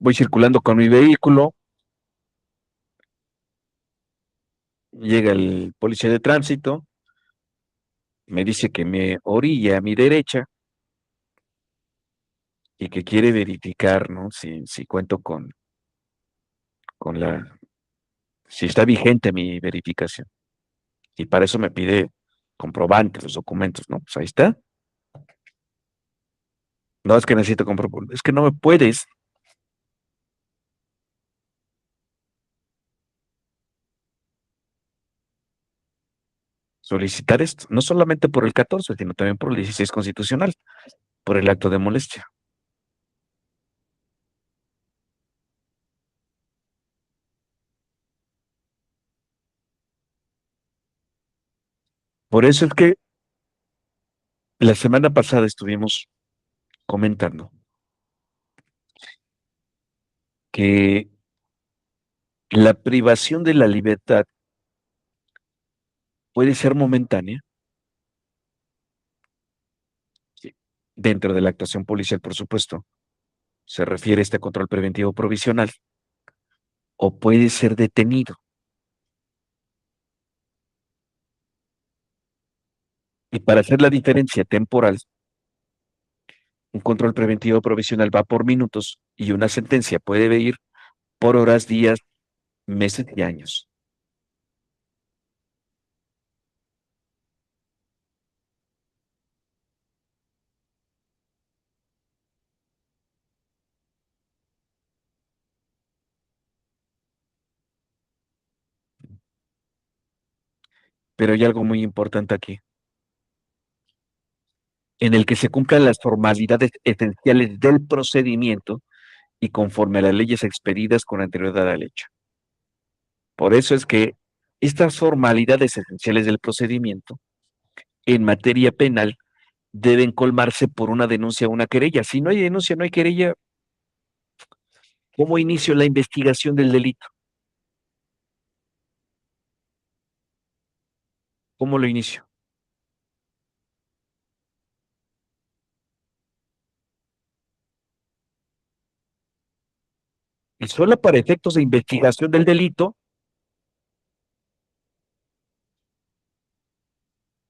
voy circulando con mi vehículo, llega el policía de tránsito, me dice que me orilla a mi derecha y que quiere verificar, ¿no? Si cuento con si está vigente mi verificación. Y para eso me pide comprobantes, los documentos, ¿no? Pues ahí está. No es que necesito comprobar, es que no me puedes solicitar esto, no solamente por el 14, sino también por el 16 constitucional, por el acto de molestia. Por eso es que la semana pasada estuvimos comentando que la privación de la libertad puede ser momentánea, sí, dentro de la actuación policial, por supuesto, se refiere a este control preventivo provisional, o puede ser detenido. Y para hacer la diferencia temporal, un control preventivo provisional va por minutos y una sentencia puede ir por horas, días, meses y años. Pero hay algo muy importante aquí, en el que se cumplan las formalidades esenciales del procedimiento y conforme a las leyes expedidas con anterioridad al hecho. Por eso es que estas formalidades esenciales del procedimiento en materia penal deben colmarse por una denuncia o una querella. Si no hay denuncia, no hay querella, ¿cómo inicio la investigación del delito? ¿Cómo lo inicio? Y solo para efectos de investigación del delito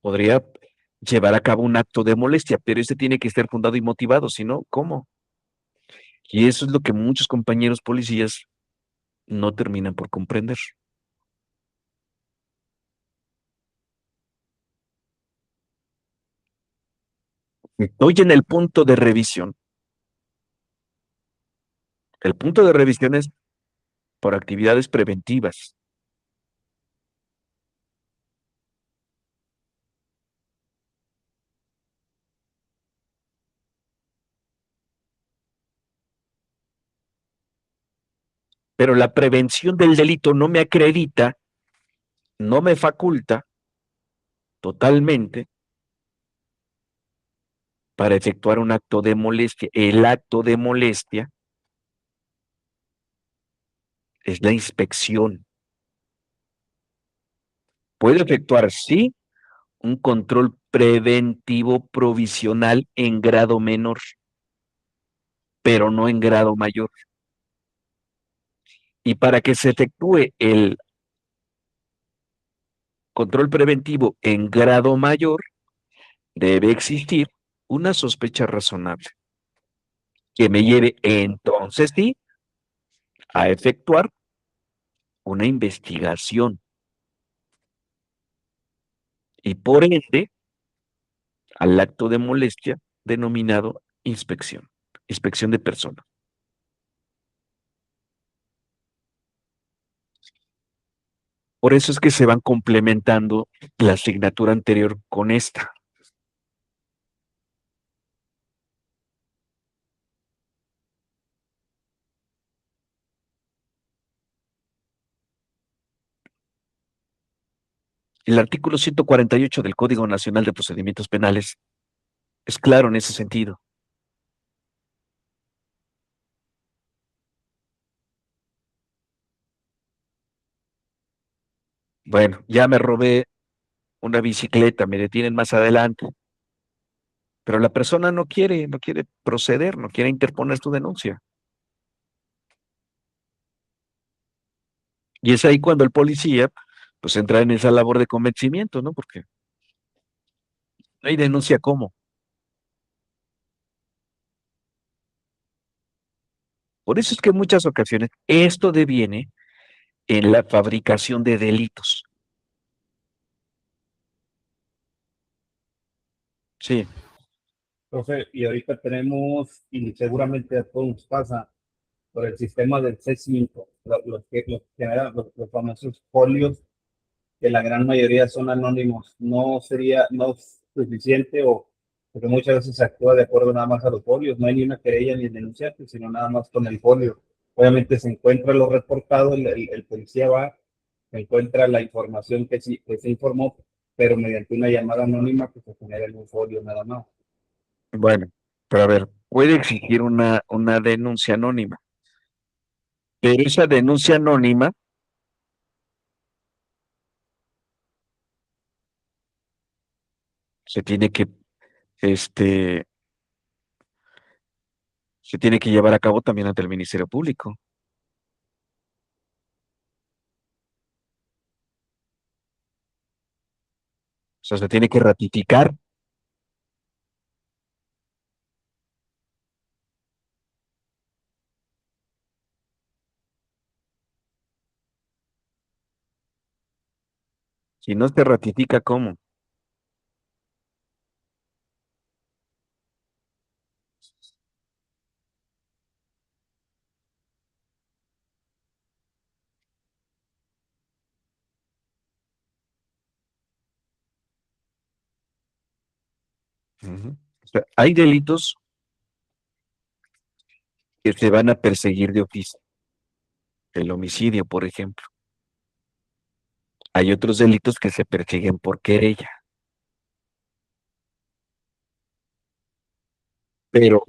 podría llevar a cabo un acto de molestia, pero este tiene que estar fundado y motivado, si no, ¿cómo? Y eso es lo que muchos compañeros policías no terminan por comprender. Estoy en el punto de revisión. El punto de revisión es por actividades preventivas, pero la prevención del delito no me acredita, no me faculta totalmente para efectuar un acto de molestia. El acto de molestia es la inspección. Puede efectuar, sí, un control preventivo provisional en grado menor, pero no en grado mayor. Y para que se efectúe el control preventivo en grado mayor, debe existir una sospecha razonable que me lleve entonces sí a efectuar una investigación y por ende al acto de molestia denominado inspección, inspección de persona. Por eso es que se van complementando la asignatura anterior con esta. El artículo 148 del Código Nacional de Procedimientos Penales es claro en ese sentido. Bueno, ya me robé una bicicleta, me detienen más adelante, pero la persona no quiere proceder, no quiere interponer su denuncia. Y es ahí cuando el policía, pues entra en esa labor de convencimiento, ¿no? Porque no hay denuncia cómo. Por eso es que en muchas ocasiones esto deviene en la fabricación de delitos. Sí. Profe, y ahorita tenemos, y seguramente a todos nos pasa, por el sistema del C5, los que generan los famosos folios, que la gran mayoría son anónimos. No sería, no es suficiente o porque muchas veces se actúa de acuerdo nada más a los folios, no hay ni una querella ni denunciante, sino nada más con el folio. Obviamente se encuentra lo reportado, el policía va, se encuentra la información que se informó, pero mediante una llamada anónima que se genera en un folio nada más. Bueno, pero a ver, puede exigir una denuncia anónima, pero esa denuncia anónima se tiene que, este, se tiene que llevar a cabo también ante el Ministerio Público. O sea, se tiene que ratificar. Si no se ratifica, ¿cómo? Ujú. O sea, hay delitos que se van a perseguir de oficio. El homicidio, por ejemplo. Hay otros delitos que se persiguen por querella, pero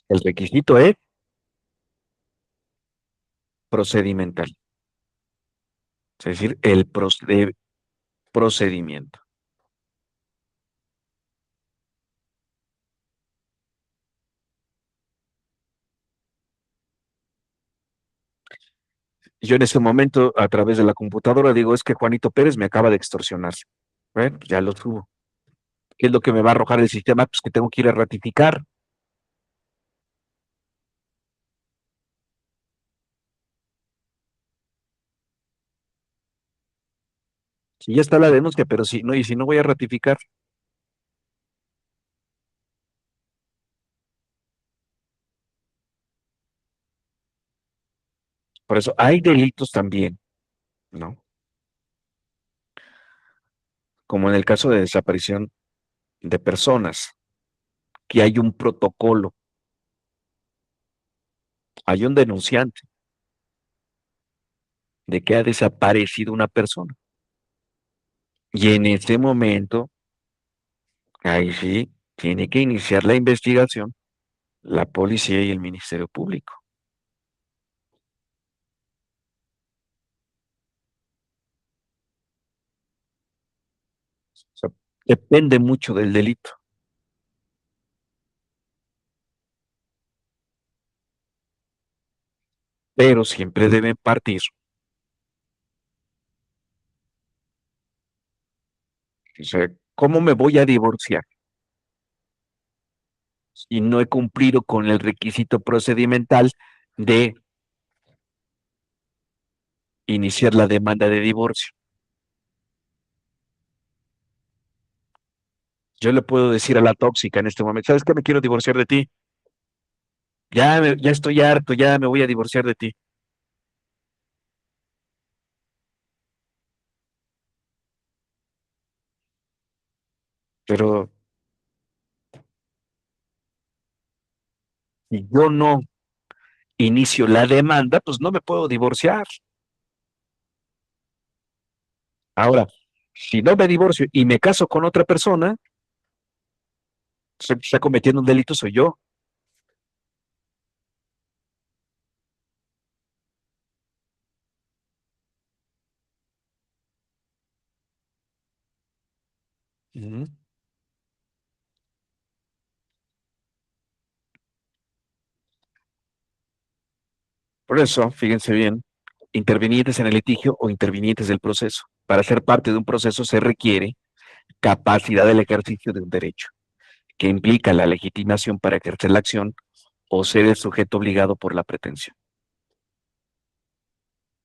el requisito es procedimental, es decir, procedimiento. Yo en ese momento, a través de la computadora, digo, es que Juanito Pérez me acaba de extorsionar. Bueno, pues ya lo subo. ¿Qué es lo que me va a arrojar el sistema? Pues que tengo que ir a ratificar. Si ya está la denuncia, pero si no, y si no voy a ratificar. Por eso hay delitos también, ¿no? Como en el caso de desaparición de personas, que hay un protocolo, hay un denunciante de que ha desaparecido una persona. Y en ese momento, ahí sí, tiene que iniciar la investigación la policía y el Ministerio Público. O sea, depende mucho del delito, pero siempre deben partir. O sea, ¿cómo me voy a divorciar si no he cumplido con el requisito procedimental de iniciar la demanda de divorcio? Yo le puedo decir a la tóxica en este momento, ¿sabes qué? Me quiero divorciar de ti. Ya estoy harto, ya me voy a divorciar de ti. Pero si yo no inicio la demanda, pues no me puedo divorciar. Ahora, si no me divorcio y me caso con otra persona, el que está cometiendo un delito soy yo. Ujú. Por eso, fíjense bien, intervinientes en el litigio o intervinientes del proceso. Para ser parte de un proceso se requiere capacidad del ejercicio de un derecho, que implica la legitimación para ejercer la acción o ser el sujeto obligado por la pretensión.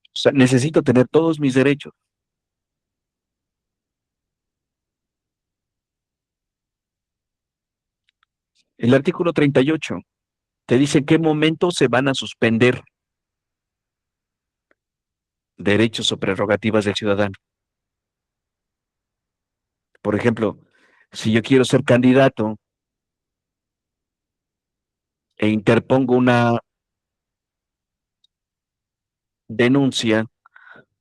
O sea, necesito tener todos mis derechos. El artículo 38 te dice en qué momento se van a suspender derechos o prerrogativas del ciudadano. Por ejemplo, si yo quiero ser candidato e interpongo una denuncia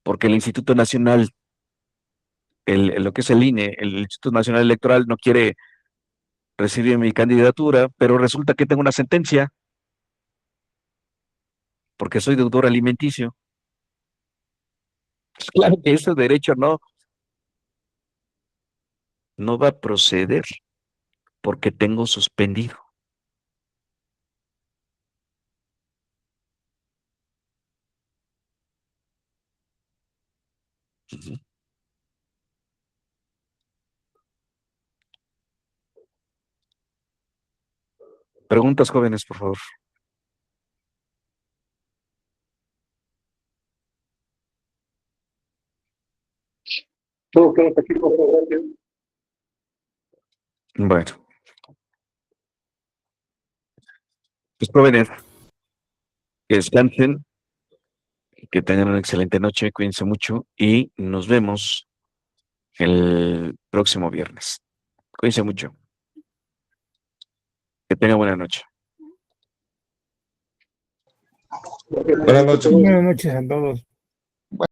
porque el Instituto Nacional, lo que es el INE, el Instituto Nacional Electoral, no quiere recibir mi candidatura, pero resulta que tengo una sentencia porque soy deudor alimenticio. Pues claro que ese derecho no va a proceder porque tengo suspendido. Ujú. Preguntas, jóvenes, por favor. Todo claro, aquí, por favor, gracias. Bueno, pues jóvenes, que descansen, que tengan una excelente noche, cuídense mucho y nos vemos el próximo viernes. Cuídense mucho. Que tengan buena noche. Gracias. Buenas noches. Buenas noches a todos.